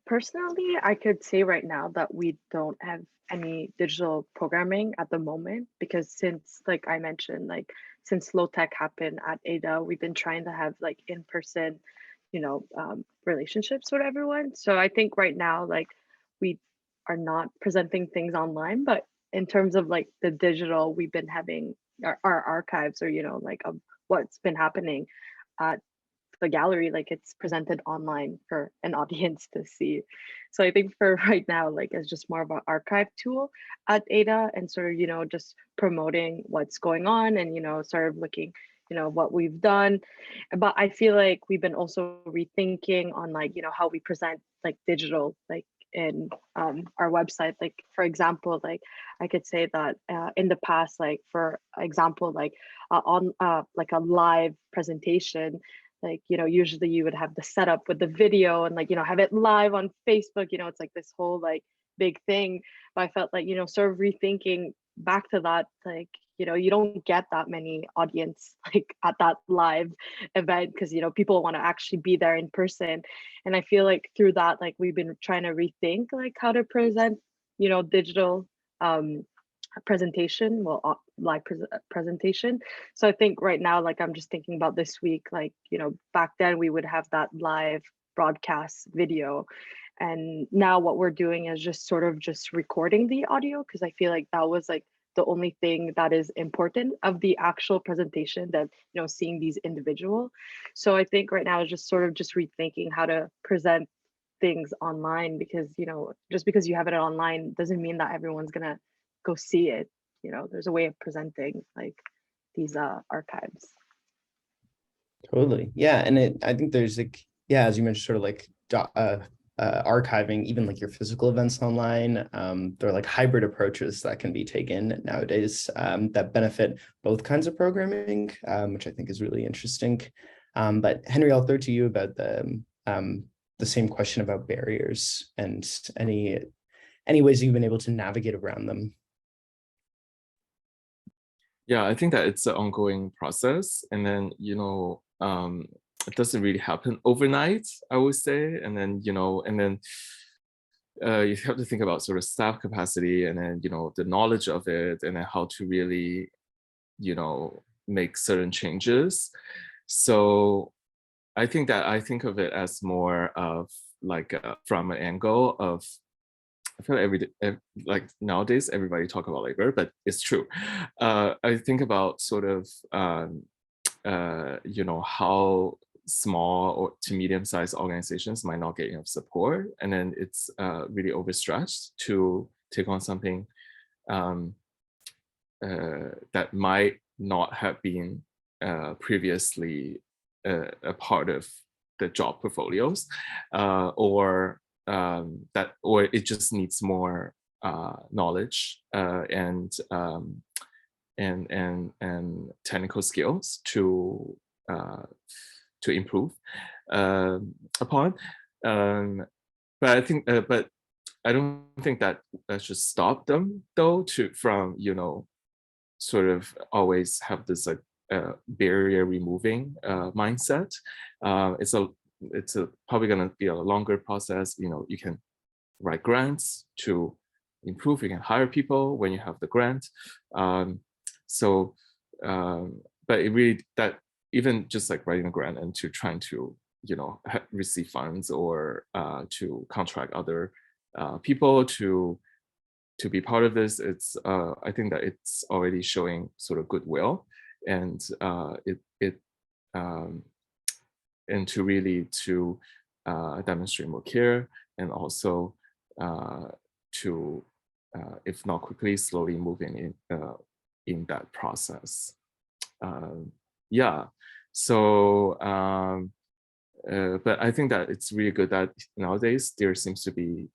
Personally, I could say right now that we don't have any digital programming at the moment, because since, like I mentioned, like since low tech happened at Ada, we've been trying to have like in-person, relationships with everyone. So I think right now, like we are not presenting things online, but in terms of like the digital, we've been having our archives, or like of what's been happening at the gallery, like it's presented online for an audience to see. So I think for right now, like it's just more of an archive tool at Ada, and sort of, just promoting what's going on, and, sort of looking, what we've done. But I feel like we've been also rethinking on like, how we present like digital, like in our website. Like, for example, like I could say that in the past, like for example, like on like a live presentation, like, usually you would have the setup with the video and like, have it live on Facebook, it's like this whole like big thing. But I felt like, sort of rethinking back to that, like, you don't get that many audience like at that live event, because, people want to actually be there in person. And I feel like through that, like we've been trying to rethink like how to present, digital presentation, live presentation. So I think right now, like I'm just thinking about this week, like, back then we would have that live broadcast video, and now what we're doing is just sort of just recording the audio, because I feel like that was like the only thing that is important of the actual presentation, that seeing these individual. So I think right now is just sort of just rethinking how to present things online, because just because you have it online doesn't mean that everyone's gonna go see it. There's a way of presenting like these archives. Totally. Yeah. And I think there's like, yeah, as you mentioned, sort of like archiving even like your physical events online. There are like hybrid approaches that can be taken nowadays that benefit both kinds of programming, which I think is really interesting. But Henry, I'll throw to you about the same question about barriers and any ways you've been able to navigate around them. Yeah, I think that it's an ongoing process, and then it doesn't really happen overnight, I would say. And then you have to think about sort of staff capacity, and then the knowledge of it, and then how to really make certain changes. So I think of it as more of like from an angle of feel like like nowadays everybody talk about labor, but it's true. I think about sort of you know, how small or to medium-sized organizations might not get enough support, and then it's really overstretched to take on something that might not have been previously a part of the job portfolios, or it just needs more knowledge and technical skills to improve upon. But I think, but I don't think that should stop them though from, you know, sort of always have this like barrier removing mindset. It's probably going to be a longer process. You know, you can write grants to improve. You can hire people when you have the grant. But it really, that even just like writing a grant and to trying to, you know, receive funds or to contract other people to be part of this, it's I think that it's already showing sort of goodwill, and and to really demonstrate more care, and also to if not quickly, slowly moving in that process. Yeah, so but I think that it's really good that nowadays there seems to be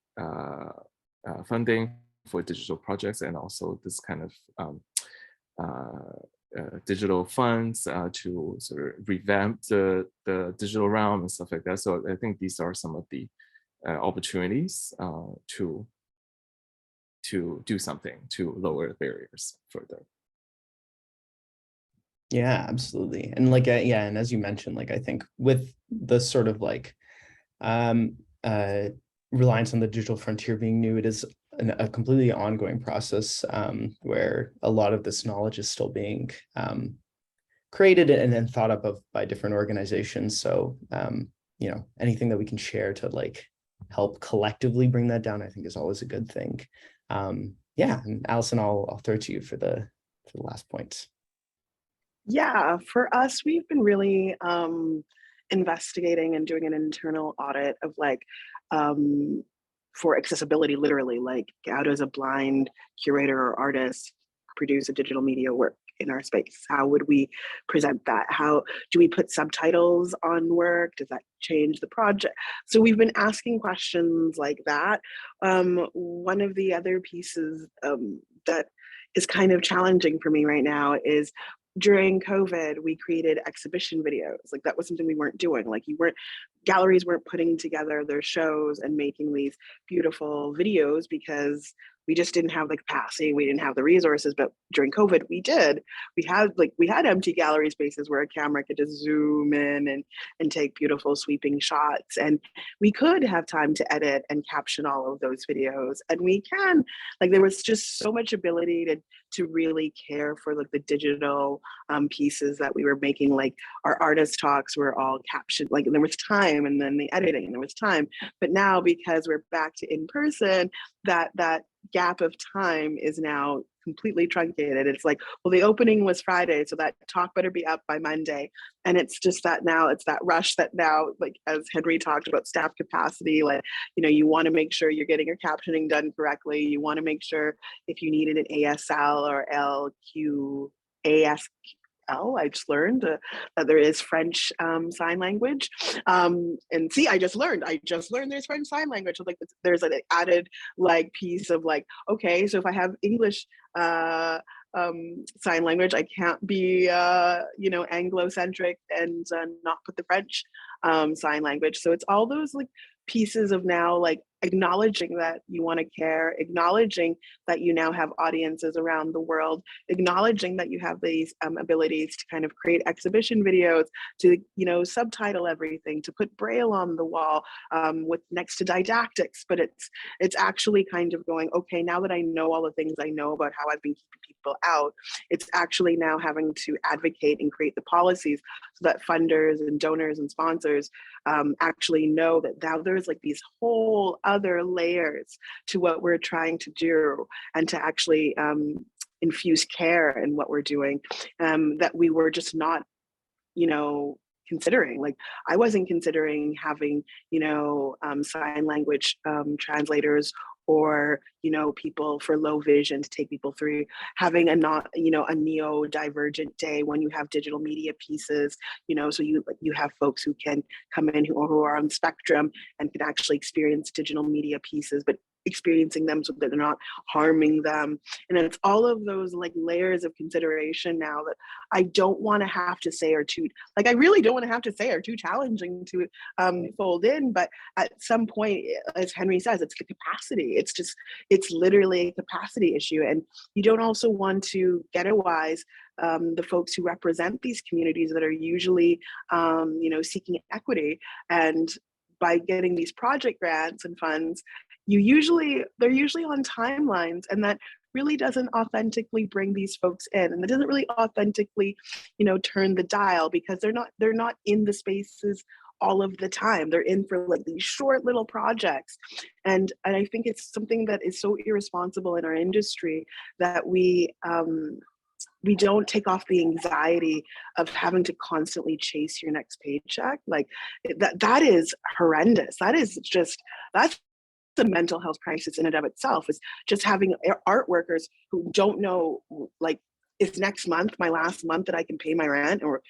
funding for digital projects, and also this kind of digital funds to sort of revamp the digital realm and stuff like that. So I think these are some of the opportunities to do something to lower the barriers further. Yeah, absolutely. And like, yeah, and as you mentioned, like, I think with the sort of like reliance on the digital frontier being new, it is a completely ongoing process where a lot of this knowledge is still being created and then thought up of by different organizations. So, you know, anything that we can share to like help collectively bring that down, I think is always a good thing. Yeah, and Allison, I'll throw it to you for the last point. Yeah, for us, we've been really investigating and doing an internal audit of like for accessibility, literally, like how does a blind curator or artist produce a digital media work in our space? How would we present that? How do we put subtitles on work? Does that change the project? So we've been asking questions like that. One of the other pieces that is kind of challenging for me right now is during COVID, we created exhibition videos. Like that was something we weren't doing. Like galleries weren't putting together their shows and making these beautiful videos because we just didn't have the capacity. We didn't have the resources. But during COVID, we did. We had empty gallery spaces where a camera could just zoom in and take beautiful sweeping shots. And we could have time to edit and caption all of those videos. And we can, like, there was just so much ability to really care for like the digital pieces that we were making. Like our artist talks were all captioned, like there was time, and then the editing, and there was time. But now, because we're back to in person, that gap of time is now completely truncated. It's like, well, the opening was Friday, so that talk better be up by Monday. And it's just that now, it's that rush that now, like as Henry talked about staff capacity, like, you know, you want to make sure you're getting your captioning done correctly. You want to make sure if you needed an ASL or LQAS, I just learned that there is French sign language. And see, I just learned there's French sign language. So like there's an added like piece of like, okay, so if I have English sign language, I can't be, you know, Anglo-centric and not put the French sign language. So it's all those like pieces of now like acknowledging that you want to care, acknowledging that you now have audiences around the world, acknowledging that you have these abilities to kind of create exhibition videos, to, you know, subtitle everything, to put Braille on the wall with next to didactics. But it's actually kind of going, okay, now that I know all the things I know about how I've been keeping people out, it's actually now having to advocate and create the policies so that funders and donors and sponsors actually know that now there's like these whole other layers to what we're trying to do, and to actually infuse care in what we're doing, that we were just not, considering. Like, I wasn't considering having, sign language translators, or people for low vision to take people through, having a neurodivergent day when you have digital media pieces, so you have folks who can come in who are on spectrum and can actually experience digital media pieces, but experiencing them so that they're not harming them. And it's all of those like layers of consideration now that I don't want to have to say are too, like, I really don't want to have to say are too challenging to fold in. But at some point, as Henry says, it's the capacity. It's literally a capacity issue. And you don't also want to ghettoize the folks who represent these communities that are usually, seeking equity. And by getting these project grants and funds, they're usually on timelines, and that really doesn't authentically bring these folks in, and it doesn't really authentically, turn the dial, because they're not in the spaces all of the time. They're in for like these short little projects, and I think it's something that is so irresponsible in our industry that we don't take off the anxiety of having to constantly chase your next paycheck. Like, that is horrendous. That's a mental health crisis in and of itself, is just having art workers who don't know, like, is next month my last month that I can pay my rent or,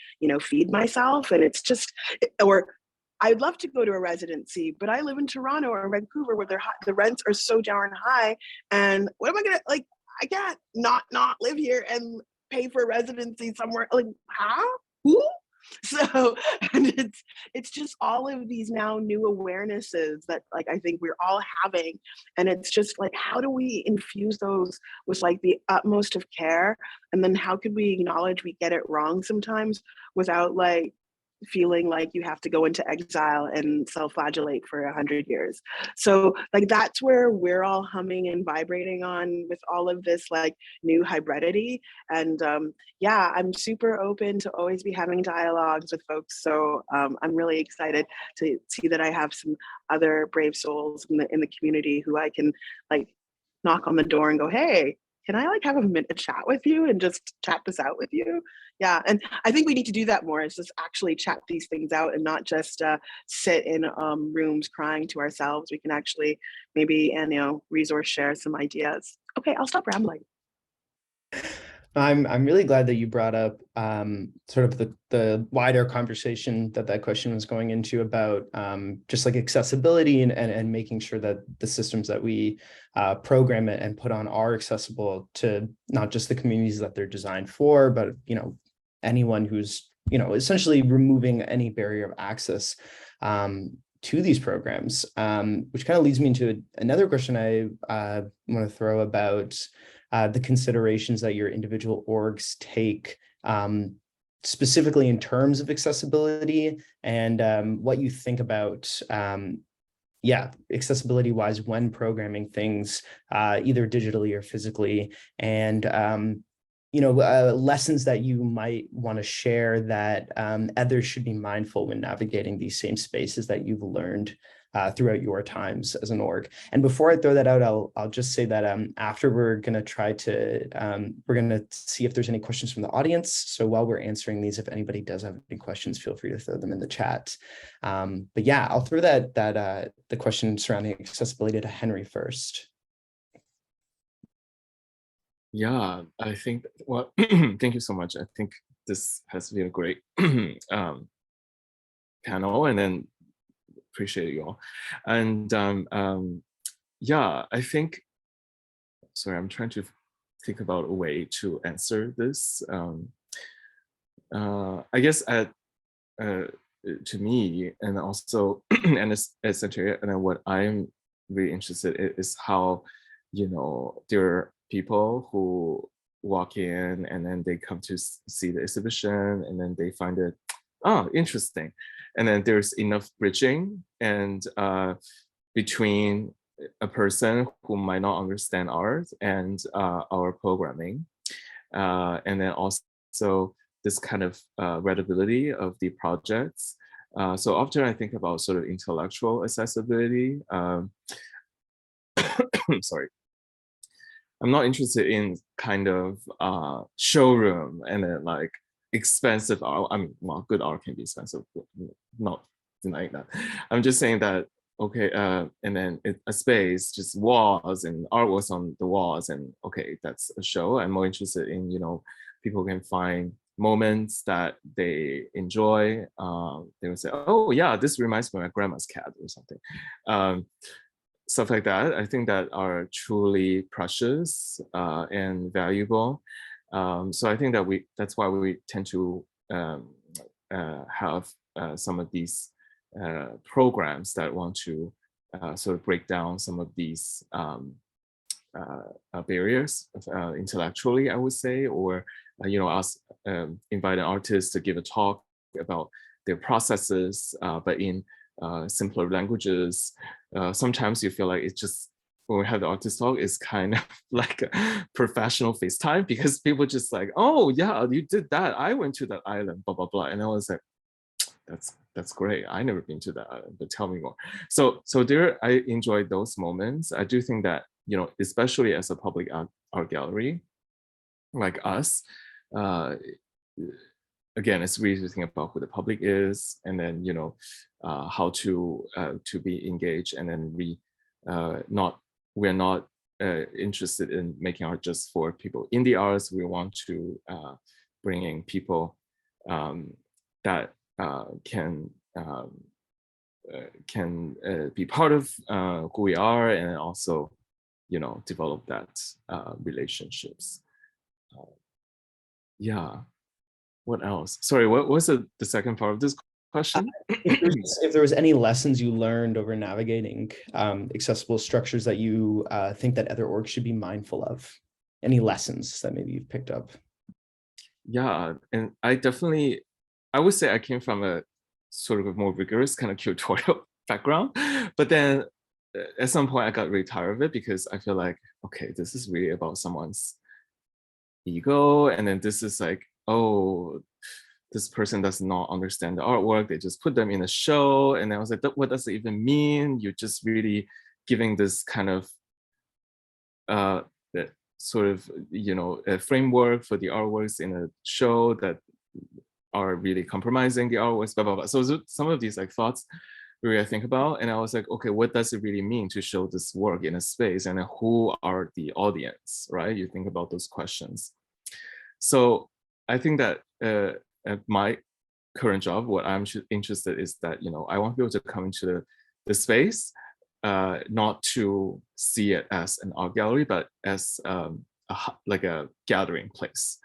feed myself? And it's just, or I'd love to go to a residency, but I live in Toronto or Vancouver where the rents are so darn high. And what am I gonna, like, I can't not live here and pay for a residency somewhere. Like, how? Who? So, and it's just all of these now new awarenesses that, like, I think we're all having, and it's just like, how do we infuse those with like the utmost of care, and then how could we acknowledge we get it wrong sometimes without like feeling like you have to go into exile and self-flagellate for 100 years. So like, that's where we're all humming and vibrating on with all of this like new hybridity. And yeah, I'm super open to always be having dialogues with folks. So I'm really excited to see that I have some other brave souls in the community who I can like knock on the door and go, hey, can I like have a minute chat with you and just chat this out with you? Yeah, and I think we need to do that more, is just actually chat these things out and not just sit in rooms crying to ourselves. We can actually maybe, resource share some ideas. Okay, I'll stop rambling. I'm really glad that you brought up sort of the wider conversation that question was going into about just like accessibility and making sure that the systems that we program it and put on are accessible to not just the communities that they're designed for, but anyone who's essentially removing any barrier of access to these programs, which kind of leads me into another question I want to throw about the considerations that your individual orgs take specifically in terms of accessibility, and what you think about accessibility wise when programming things either digitally or physically, and lessons that you might want to share that others should be mindful when navigating these same spaces that you've learned throughout your times as an org. And before I throw that out, I'll just say that after we're going to see if there's any questions from the audience. So while we're answering these, if anybody does have any questions, feel free to throw them in the chat. But yeah, I'll throw the question surrounding accessibility to Henry first. Yeah, I think, well, thank you so much. I think this has been a great panel, and then appreciate you all. And yeah, I think, sorry, I'm trying to think about a way to answer this. I guess to me, and also, and as Center, and what I'm really interested in is how, there are people who walk in and then they come to see the exhibition and then they find it, interesting. And then there's enough bridging and between a person who might not understand art and our programming. And then also this kind of readability of the projects So often I think about sort of intellectual accessibility. Sorry. I'm not interested in kind of showroom and then like expensive art. I mean, well, good art can be expensive, not denying that. I'm just saying that, okay, and then a space, just walls and artworks on the walls, and okay, that's a show. I'm more interested in, you know, people can find moments that they enjoy. They would say, oh yeah, this reminds me of my grandma's cat or something. Stuff like that, I think that are truly precious and valuable. So I think that that's why we tend to have some of these programs that want to sort of break down some of these barriers intellectually, I would say, or you know, us invite an artist to give a talk about their processes, but in simpler languages. Sometimes you feel like it's just, when we have the artist talk, it's kind of like a professional FaceTime, because people just like, oh yeah, you did that. I went to that island, blah, blah, blah. And I was like, that's great. I never been to that island, but tell me more. So there, I enjoyed those moments. I do think that, you know, especially as a public art gallery like us, again, it's really to think about who the public is, and then, you know, how to be engaged, and then we're not interested in making art just for people in the arts. We want to bring in people that can be part of who we are, and also, you know, develop that relationships. Yeah. What else? Sorry, what was the second part of this question? If there was any lessons you learned over navigating accessible structures that you think that other orgs should be mindful of, any lessons that maybe you've picked up? Yeah, and I would say I came from a sort of a more rigorous kind of curatorial background, but then at some point I got really tired of it, because I feel like, okay, this is really about someone's ego, and then this is like, oh, this person does not understand the artwork. They just put them in a show. And I was like, what does it even mean? You're just really giving this kind of sort of, you know, a framework for the artworks in a show that are really compromising the artworks, blah, blah, blah. So some of these like thoughts really I think about, and I was like, okay, what does it really mean to show this work in a space? And then who are the audience, right? You think about those questions. So I think that at my current job, what I'm interested is that, you know, I want people to come into the space, not to see it as an art gallery, but as like a gathering place.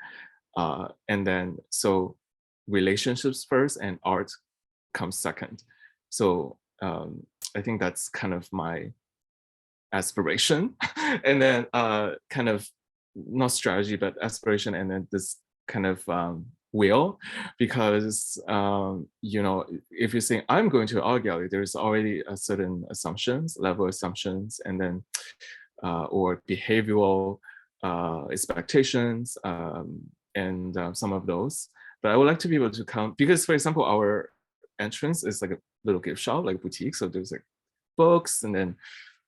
And then, so relationships first and art comes second. So I think that's kind of my aspiration. And then kind of, not strategy, but aspiration, and then this kind of will, because you know, if you're saying I'm going to an art gallery, there's already a certain level assumptions, and then or behavioral expectations, and some of those. But I would like to be able to come, because for example, our entrance is like a little gift shop, like a boutique. So there's like books, and then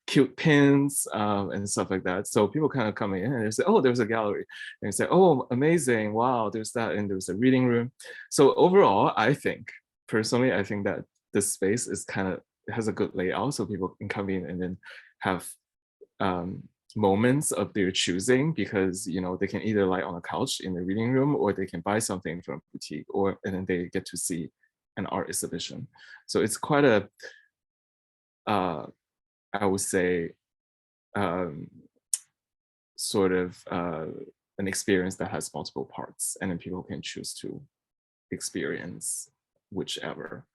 cute pins and stuff like that. So people kind of come in and they say, oh, there's a gallery. And they say, oh, amazing. Wow, there's that. And there's a reading room. So overall, personally, I think that this space is kind of, has a good layout. So people can come in and then have moments of their choosing, because, you know, they can either lie on a couch in the reading room, or they can buy something from a boutique, and then they get to see an art exhibition. So it's quite a, I would say, sort of an experience that has multiple parts, and then people can choose to experience whichever.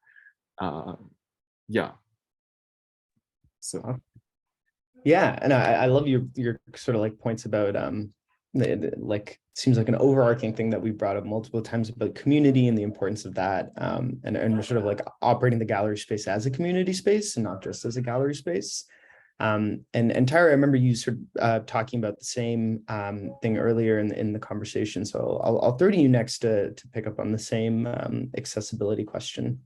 Yeah. So. Yeah, and I love your sort of like points about like, seems like an overarching thing that we brought up multiple times about community and the importance of that, and we're sort of like operating the gallery space as a community space and not just as a gallery space. And Tyra, I remember you sort of talking about the same thing earlier in the conversation. So I'll throw to you next to pick up on the same accessibility question.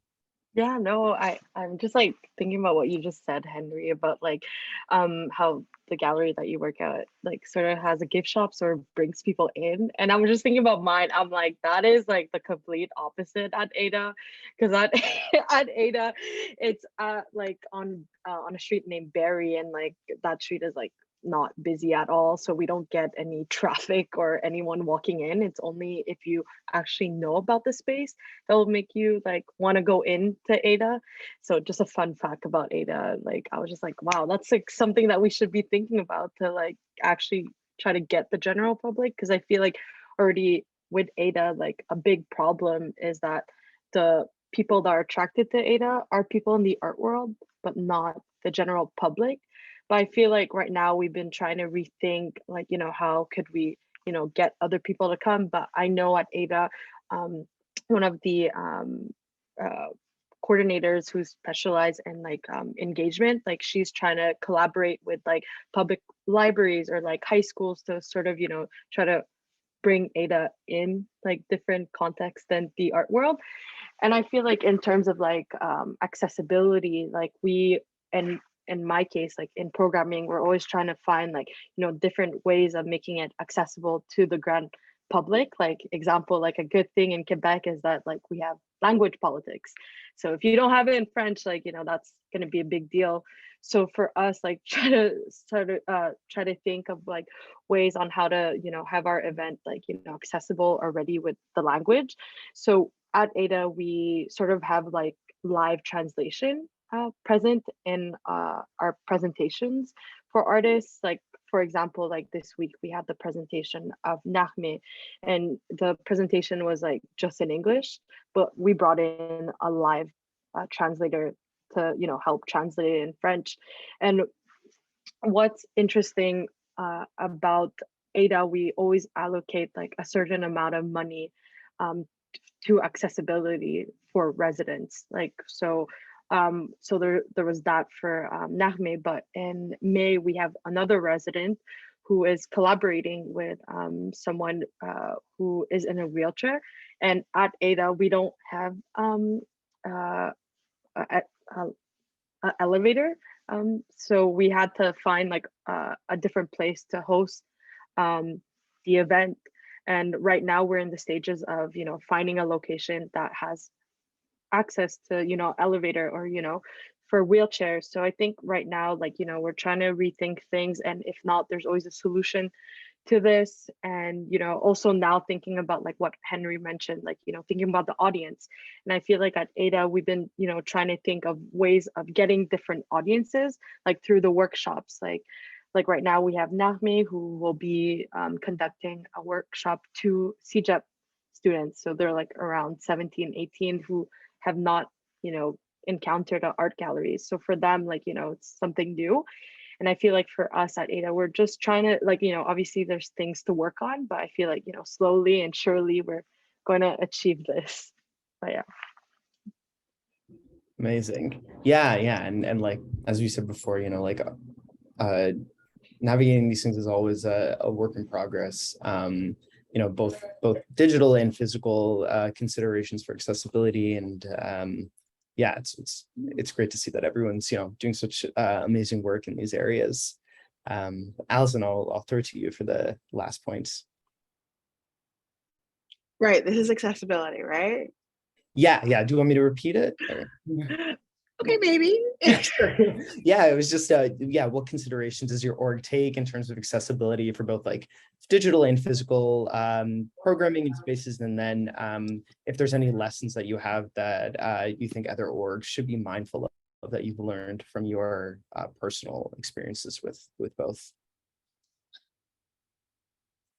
Yeah, no, I'm just like thinking about what you just said, Henry, about like how the gallery that you work at like sort of has a gift shop, sort of brings people in. And I'm just thinking about mine. I'm like, that is like the complete opposite at Ada. Because at at Ada, it's like on a street named Barry, and like that street is like not busy at all. So we don't get any traffic or anyone walking in. It's only if you actually know about the space that will make you like want to go into Ada. So just a fun fact about Ada, like I was just like, wow, that's like something that we should be thinking about to like actually try to get the general public, because I feel like already with Ada, like a big problem is that the people that are attracted to Ada are people in the art world, but not the general public. But I feel like right now we've been trying to rethink, like, you know, how could we, you know, get other people to come. But I know at Ada, one of the uh, coordinators who specialize in like engagement, like she's trying to collaborate with like public libraries or like high schools to sort of, you know, try to bring Ada in like different contexts than the art world. And I feel like in terms of like accessibility, like we, and in my case, like in programming, we're always trying to find like, you know, different ways of making it accessible to the grand public. Like example, like a good thing in Quebec is that like we have language politics. So if you don't have it in French, like, you know, that's going to be a big deal. So for us, like try to think of like ways on how to, you know, have our event like, you know, accessible already with the language. So at Ada, we sort of have like live translation present in our presentations for artists. Like, for example, like this week we had the presentation of Nahme, and the presentation was like just in English, but we brought in a live translator to, you know, help translate it in French. And what's interesting about Ada, we always allocate like a certain amount of money to accessibility for residents. Like, so so there was that for Nahme, but in May we have another resident who is collaborating with someone who is in a wheelchair. And at Ada we don't have a, a, a elevator, so we had to find like a different place to host the event. And right now we're in the stages of, you know, finding a location that has access to, you know, elevator or, you know, for wheelchairs. So I think right now, like, you know, we're trying to rethink things, and if not, there's always a solution to this. And, you know, also now thinking about like what Henry mentioned, like, you know, thinking about the audience. And I feel like at Ada we've been, you know, trying to think of ways of getting different audiences like through the workshops. Like right now we have Nahme who will be conducting a workshop to CEGEP students. So they're like around 17, 18 who have not, you know, encountered an art gallery. So for them, like, you know, it's something new. And I feel like for us at Ada, we're just trying to, like, you know, obviously there's things to work on, but I feel like, you know, slowly and surely we're going to achieve this. But yeah. Amazing. Yeah, yeah. And like, as we said before, you know, like navigating these things is always a work in progress. You know, both digital and physical considerations for accessibility. And yeah, it's great to see that everyone's, you know, doing such amazing work in these areas. Allison, I'll throw it to you for the last points. Right, this is accessibility, right? Yeah. Do you want me to repeat it? Okay, maybe. Yeah, it was just yeah, what considerations does your org take in terms of accessibility for both like digital and physical programming and spaces? And then if there's any lessons that you have that you think other orgs should be mindful of that you've learned from your personal experiences with both.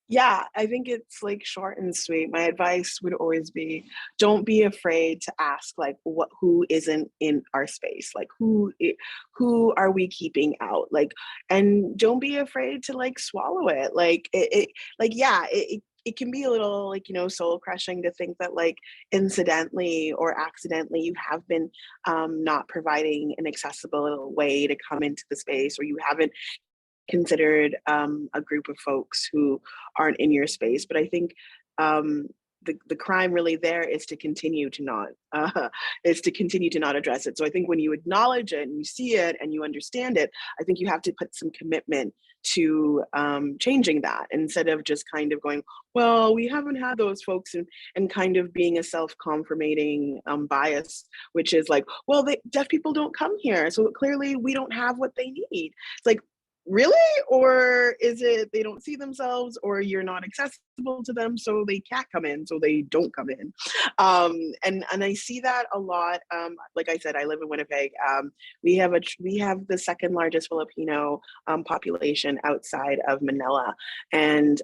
Yeah, I think it's like short and sweet. My advice would always be, don't be afraid to ask like who isn't in our space, like who are we keeping out, like, and don't be afraid to like swallow it. Like it can be a little like, you know, soul crushing to think that like incidentally or accidentally you have been not providing an accessible way to come into the space, or you haven't considered a group of folks who aren't in your space. But I think the crime really there is to continue to not address it. So I think when you acknowledge it and you see it and you understand it, I think you have to put some commitment to changing that, instead of just kind of going, well, we haven't had those folks, and kind of being a self-confirmating bias, which is like, well, deaf people don't come here, so clearly we don't have what they need. It's like, really? Or is it they don't see themselves, or you're not accessible to them, so they can't come in, so they don't come in? And I see that a lot. Like I said, I live in Winnipeg. We have the second largest Filipino population outside of Manila, and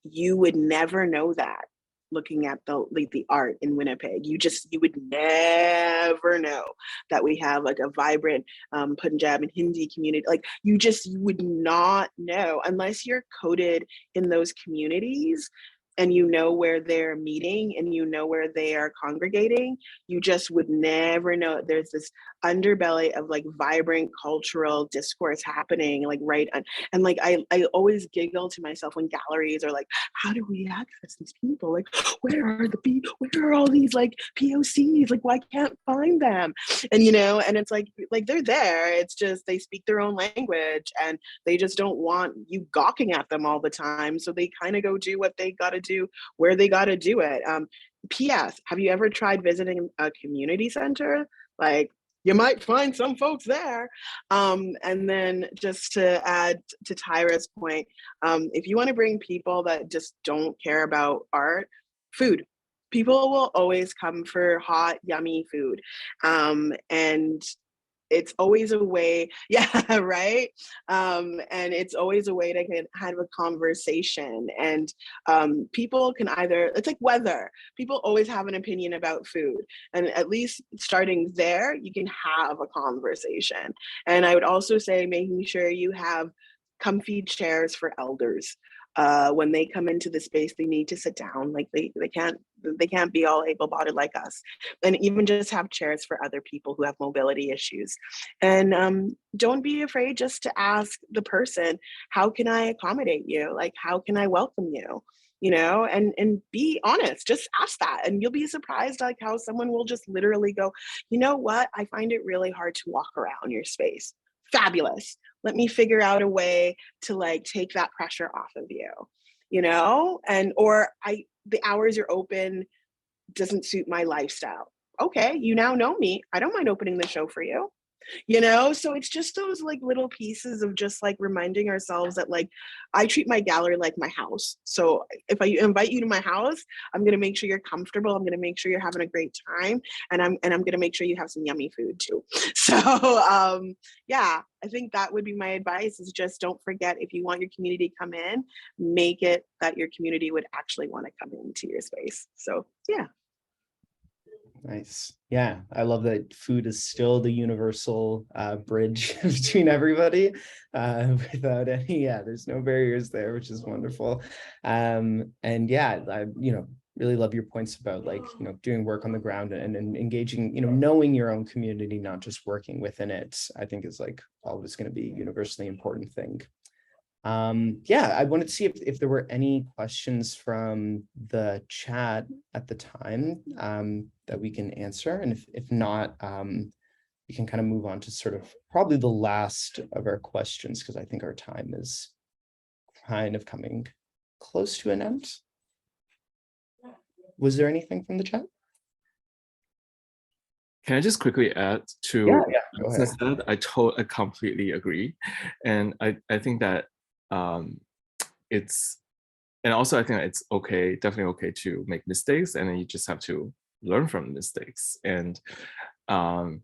you would never know that looking at the art in Winnipeg. You would never know that we have like a vibrant Punjab and Hindi community. Like you would not know unless you're coded in those communities and you know where they're meeting and you know where they are congregating. You just would never know. There's this underbelly of like vibrant cultural discourse happening, like right on. And like I always giggle to myself when galleries are like, how do we access these people? Like, where are all these like POCs? Like, why can't find them? And and it's like they're there. It's just they speak their own language and they just don't want you gawking at them all the time. So they kind of go do what they gotta do where they gotta do it. P.S. Have you ever tried visiting a community center? Like, you might find some folks there. And then just to add to Tyra's point, if you want to bring people that just don't care about art, food. People will always come for hot, yummy food. And it's always a way, yeah, right? And it's always a way to have a conversation. And people can it's like weather. People always have an opinion about food. And at least starting there, you can have a conversation. And I would also say making sure you have comfy chairs for elders. When they come into the space, they need to sit down. Like they can't be all able-bodied like us. And even just have chairs for other people who have mobility issues. And don't be afraid just to ask the person, how can I accommodate you? Like, how can I welcome you? And be honest, just ask that. And you'll be surprised like how someone will just literally go, you know what? I find it really hard to walk around your space. Fabulous. Let me figure out a way to like take that pressure off of you, and or the hours you're open doesn't suit my lifestyle. Okay, you now know me. I don't mind opening the show for you. So it's just those like little pieces of just like reminding ourselves that like I treat my gallery like my house. So if I invite you to my house, I'm going to make sure you're comfortable. I'm going to make sure you're having a great time, and I'm going to make sure you have some yummy food too. So yeah, I think that would be my advice, is just don't forget, if you want your community to come in, make it that your community would actually want to come into your space. So yeah. Nice. Yeah, I love that food is still the universal bridge between everybody without any, there's no barriers there, which is wonderful. And yeah, I, really love your points about like, doing work on the ground and engaging, knowing your own community, not just working within it, I think is like always going to be a universally important thing. Yeah, I wanted to see if there were any questions from the chat at the time that we can answer. And if not, we can kind of move on to sort of probably the last of our questions, because I think our time is kind of coming close to an end. Was there anything from the chat? Can I just quickly add to go ahead. that? I completely agree. And I think that and also I think it's okay, definitely okay to make mistakes, and then you just have to learn from mistakes. And also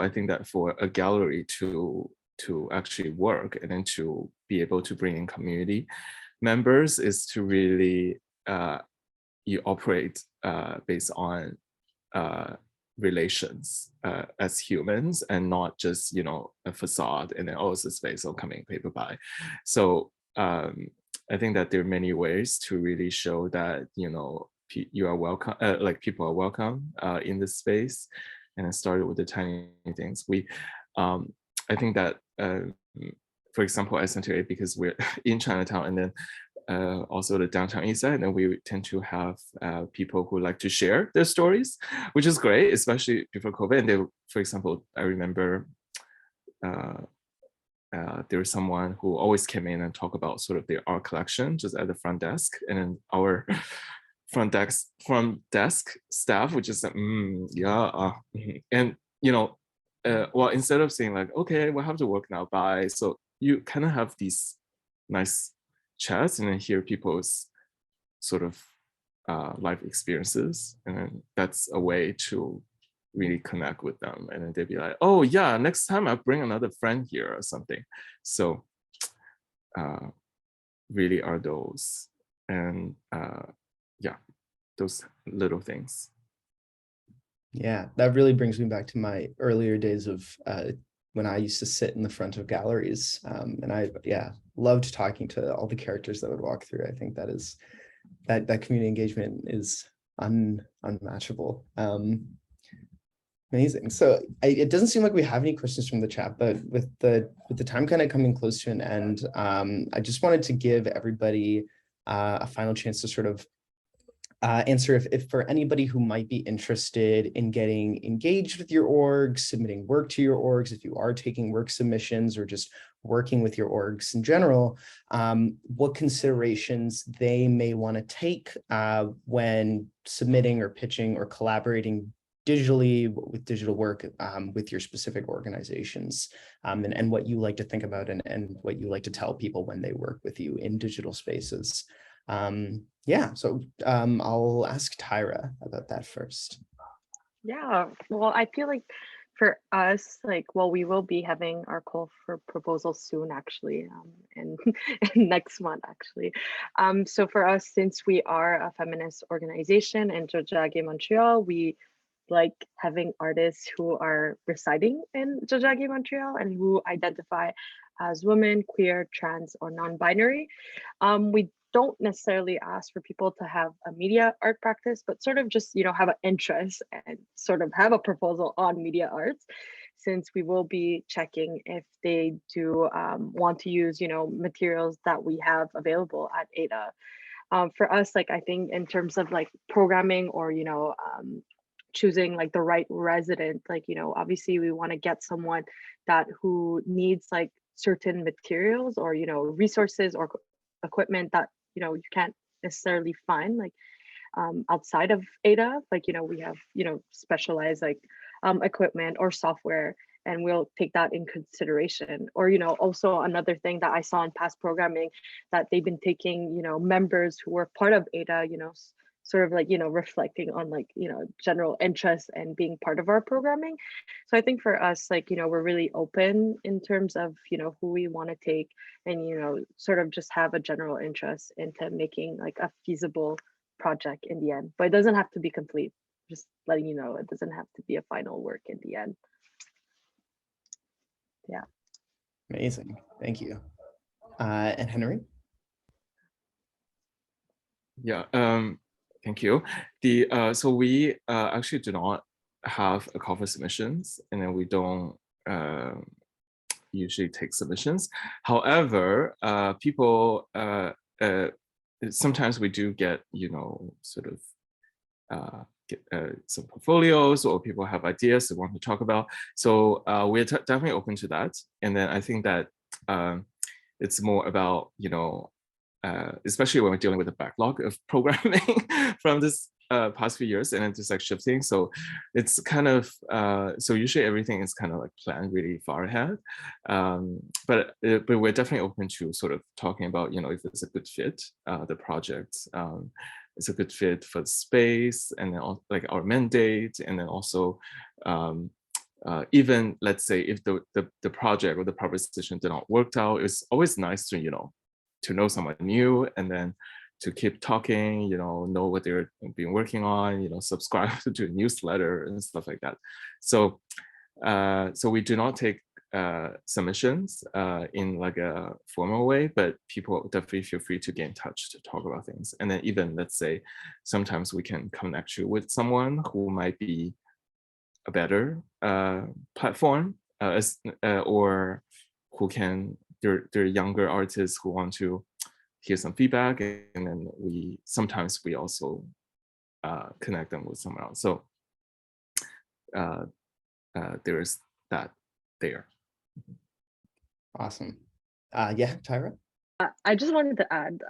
I think that for a gallery to actually work and then to be able to bring in community members is to really you operate based on relations as humans, and not just a facade and then it's a space, coming paper by. So I think that there are many ways to really show that you are welcome, like people are welcome in this space. And it started with the tiny things. I think that for example, at Center A, because we're in Chinatown, and then also the downtown east side, and we tend to have people who like to share their stories, which is great, especially before COVID. And they, for example, I remember there was someone who always came in and talk about sort of their art collection just at the front desk, and then our front desk staff would just say, and you know, well, instead of saying like, okay, we'll have to work now, bye. So you kind of have these nice chats and then hear people's sort of life experiences, and then that's a way to really connect with them, and then they'd be like, oh yeah, next time I'll bring another friend here or something. So really are those, and yeah, those little things. Yeah, that really brings me back to my earlier days of when I used to sit in the front of galleries, and I loved talking to all the characters that would walk through. I think that is that community engagement is unmatchable. Amazing. So it doesn't seem like we have any questions from the chat, but with the time kind of coming close to an end, I just wanted to give everybody a final chance to sort of answer if for anybody who might be interested in getting engaged with your orgs, submitting work to your orgs, if you are taking work submissions or just working with your orgs in general, what considerations they may want to take when submitting or pitching or collaborating digitally with digital work with your specific organizations, and what you like to think about and what you like to tell people when they work with you in digital spaces. So I'll ask Tyra about that first. Yeah, well, I feel like for us, like, well, we will be having our call for proposals soon, actually, and next month, actually. So for us, since we are a feminist organization in Jojage, Montreal, we like having artists who are residing in Jojage, Montreal, and who identify as women, queer, trans, or non-binary. We don't necessarily ask for people to have a media art practice, but sort of just, have an interest and sort of have a proposal on media arts, since we will be checking if they do want to use, materials that we have available at Ada. For us, like, I think in terms of like programming or, choosing like the right resident, like, obviously we want to get someone who needs like certain materials or, resources or equipment that, you can't necessarily find like outside of Ada. Like, we have, specialized like equipment or software, and we'll take that in consideration. Or, also another thing that I saw in past programming, that they've been taking, members who were part of Ada, sort of like, reflecting on like, general interest and being part of our programming. So I think for us, like, we're really open in terms of, who we want to take, and, sort of just have a general interest into making like a feasible project in the end. But it doesn't have to be complete. Just letting you know, it doesn't have to be a final work in the end. Yeah. Amazing. Thank you. And Henry? Yeah. Thank you. So we actually do not have a call for submissions, and then we don't usually take submissions. However, people sometimes we do get, sort of get some portfolios, or people have ideas they want to talk about. So we're definitely open to that. And then I think that it's more about, especially when we're dealing with the backlog of programming from this past few years, and then just like shifting. So it's kind of, so usually everything is kind of like planned really far ahead. But we're definitely open to sort of talking about, if it's a good fit, the project, it's a good fit for the space, and then like our mandate, and then also even, let's say, if the project or the proposition did not work out, it's always nice to, to know someone new, and then to keep talking, know what they're been working on, subscribe to a newsletter and stuff like that. So, so we do not take submissions in like a formal way, but people definitely feel free to get in touch to talk about things. And then even, let's say, sometimes we can connect you with someone who might be a better platform, or who can, they're younger artists who want to hear some feedback, and then sometimes we also connect them with someone else. So there is that there. Awesome. Yeah, Tyra? I just wanted to add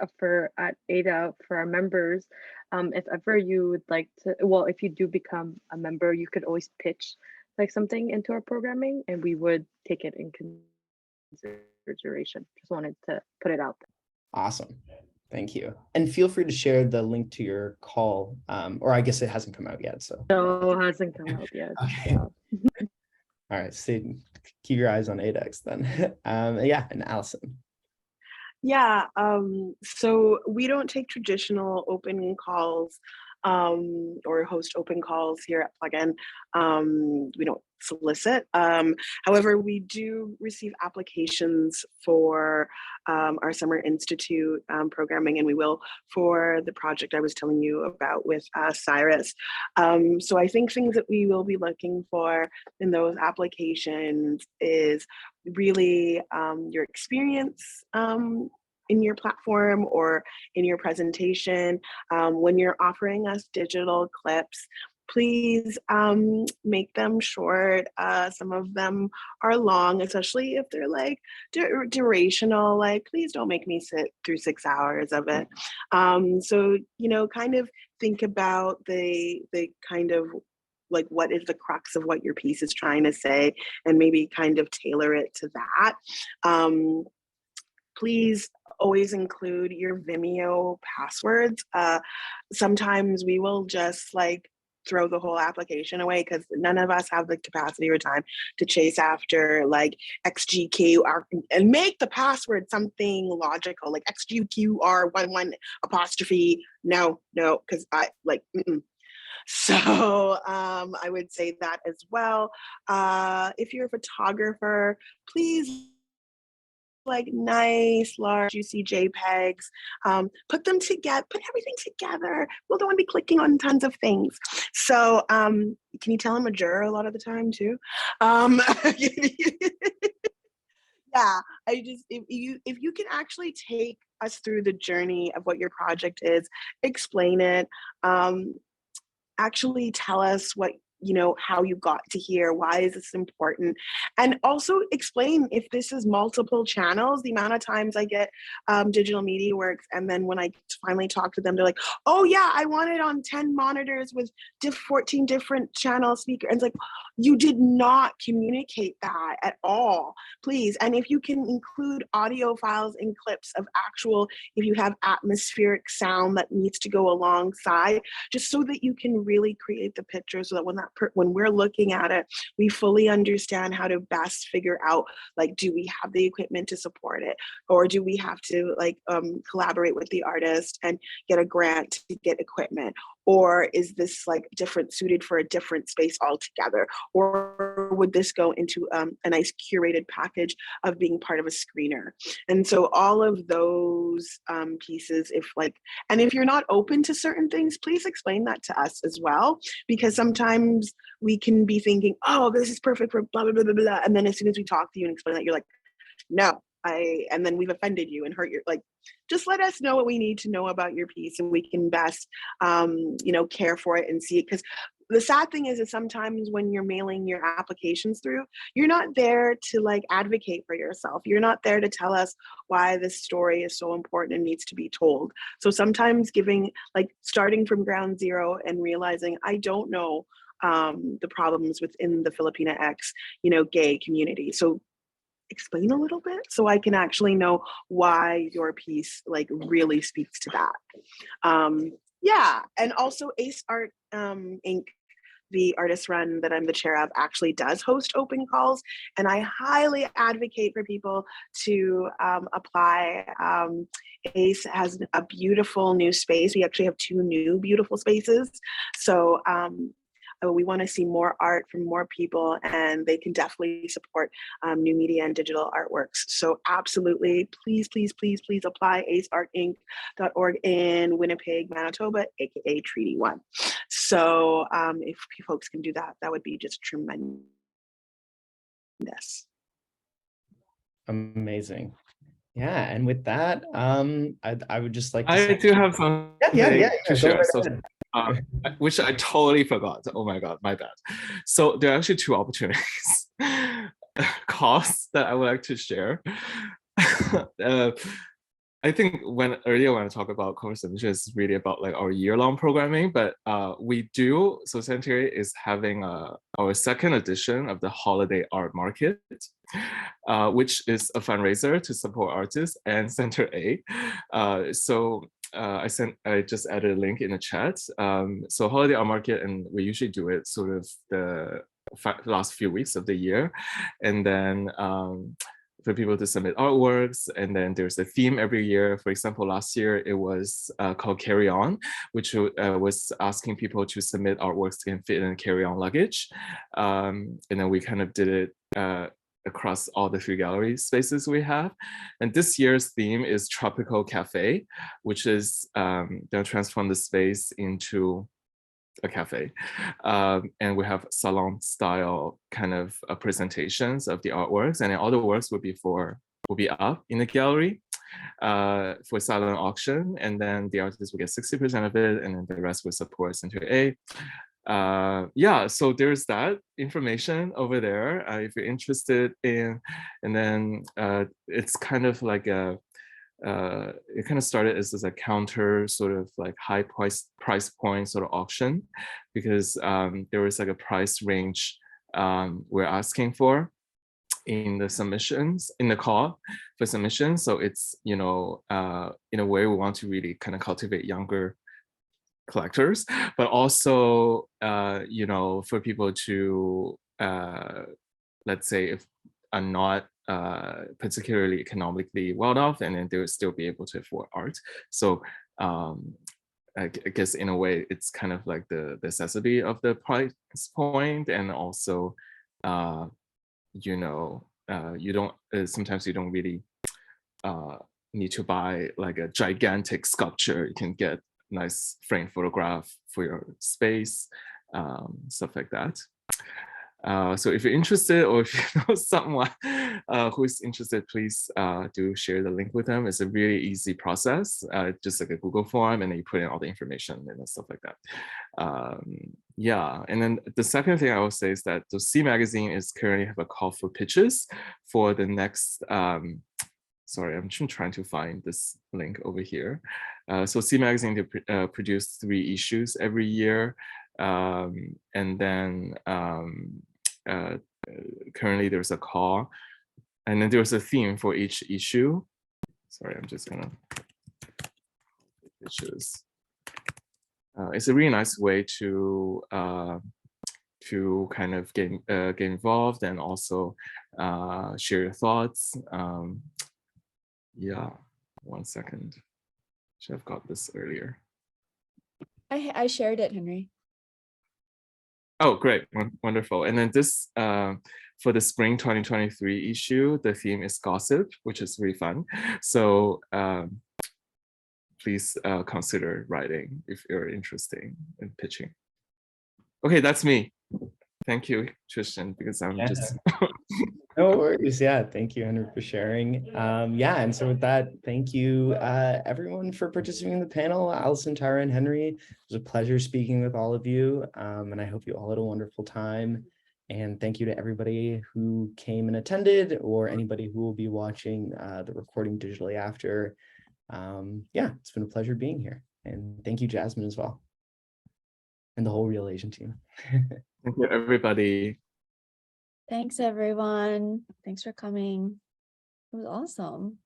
at Ada, for our members, if ever you would like to, well, if you do become a member, you could always pitch like something into our programming and we would take it in consideration. Just wanted to put it out there. Awesome. Thank you. And feel free to share the link to your call, or I guess it hasn't come out yet. So No, it hasn't come out yet. Okay. Yeah. All right, so keep your eyes on ADEX then. Yeah, and Allison. Yeah, so we don't take traditional open calls or host open calls here at Plugin. We don't solicit. However, we do receive applications for our Summer Institute programming, and we will for the project I was telling you about with Cyrus. So I think things that we will be looking for in those applications is really your experience in your platform or in your presentation. When you're offering us digital clips, please make them short. Some of them are long, especially if they're like durational. Like, please don't make me sit through 6 hours of it. So, you know, kind of think about the kind of like what is the crux of what your piece is trying to say, and maybe kind of tailor it to that. Please always include your Vimeo passwords. Sometimes we will just like throw the whole application away because none of us have the capacity or time to chase after like XGQ and make the password something logical, like XGQR11 apostrophe. No, because I like, So I would say that as well. If you're a photographer, please like nice, large, juicy JPEGs. Put them together, put everything together. We don't want to be clicking on tons of things. So can you tell I'm a juror a lot of the time too? Yeah, if you can actually take us through the journey of what your project is, explain it, actually tell us what, you know, how you got to here, why is this important, and also explain if this is multiple channels. The amount of times I get Digital Media Works, and then when I finally talk to them, they're like, oh yeah, I want it on 10 monitors with 14 different channel speakers. And it's like, you did not communicate that at all, please. And if you can include audio files and clips of actual, if you have atmospheric sound that needs to go alongside, just so that you can really create the picture, so that when we're looking at it, we fully understand how to best figure out, like, do we have the equipment to support it, or do we have to like collaborate with the artist and get a grant to get equipment, or is this like suited for a different space altogether, or would this go into a nice curated package of being part of a screener? And so all of those pieces, if you're not open to certain things, please explain that to us as well, because sometimes we can be thinking, oh, this is perfect for blah, blah, blah, blah, blah. And then as soon as we talk to you and explain that, you're like, no, and then we've offended you and hurt your, like, just let us know what we need to know about your piece, and we can best, care for it and see it. Because the sad thing is sometimes when you're mailing your applications through, you're not there to like advocate for yourself. You're not there to tell us why this story is so important and needs to be told. So sometimes starting from ground zero and realizing I don't know the problems within the Filipina X, gay community. So explain a little bit so I can actually know why your piece like really speaks to that. Yeah, and also Ace Art Inc., the artist run that I'm the chair of, actually does host open calls, and I highly advocate for people to apply. Ace has a beautiful new space. We actually have 2 new beautiful spaces. So we want to see more art from more people, and they can definitely support new media and digital artworks. So absolutely, please, please, please, please apply aceartinc.org in Winnipeg, Manitoba, aka Treaty 1. So if folks can do that, that would be just tremendous. Amazing. Yeah, and with that, I would just like to I say, do have something yeah, to go share. right So, ahead. which I totally forgot. Oh my God, my bad. So there are actually two opportunities, costs that I would like to share. I think earlier when I talk about course submission, it's really about like our year-long programming, but we do, so Center A is having our second edition of the Holiday Art Market, which is a fundraiser to support artists and Center A. I just added a link in the chat. So Holiday Art Market, and we usually do it sort of the last few weeks of the year, and then for people to submit artworks, and then there's a theme every year. For example, last year it was called Carry On, which was asking people to submit artworks that can fit in carry-on luggage, and then we kind of did it across all the 3 gallery spaces we have. And this year's theme is Tropical Cafe, which is they'll transform the space into a cafe, and we have salon style kind of presentations of the artworks, and then all the works will be up in the gallery for silent auction, and then the artists will get 60% of it, and then the rest will support Center A. Yeah, so there's that information over there if you're interested in, and then it's kind of like it kind of started as a counter sort of like high price point sort of auction, because there was like a price range we're asking for in the submissions, in the call for submissions. So it's, you know, in a way we want to really kind of cultivate younger collectors, but also, you know, for people to, let's say, if are not particularly economically well off, and then they would still be able to afford art. So I guess in a way, it's kind of like the necessity of the price point, and also, you know, you don't sometimes you don't really need to buy like a gigantic sculpture. You can get nice frame photograph for your space, stuff like that. So if you're interested, or if you know someone who is interested, please do share the link with them. It's a really easy process, just like a Google form, and then you put in all the information and stuff like that. Yeah, and then the second thing I will say is that the C Magazine is currently have a call for pitches for the next, sorry, I'm trying to find this link over here. So C Magazine, they produce 3 issues every year. And then currently there's a call, and then there's a theme for each issue. Sorry, I'm just gonna issues. It's a really nice way to kind of get involved, and also share your thoughts. Yeah, 1 second. Should have got this earlier. I shared it, Henry. Oh, great. Wonderful. And then this, for the spring 2023 issue, the theme is gossip, which is really fun. So please consider writing if you're interested in pitching. Okay, that's me. Thank you, Tristan, because I'm just... No worries. Yeah, thank you, Henry, for sharing. Yeah, and so with that, thank you, everyone, for participating in the panel. Allison, Tyra, and Henry, it was a pleasure speaking with all of you, and I hope you all had a wonderful time. And thank you to everybody who came and attended, or anybody who will be watching the recording digitally after. Yeah, it's been a pleasure being here. And thank you, Jasmine, as well, and the whole Real Asian team. Thank you, everybody. Thanks, everyone. Thanks for coming. It was awesome.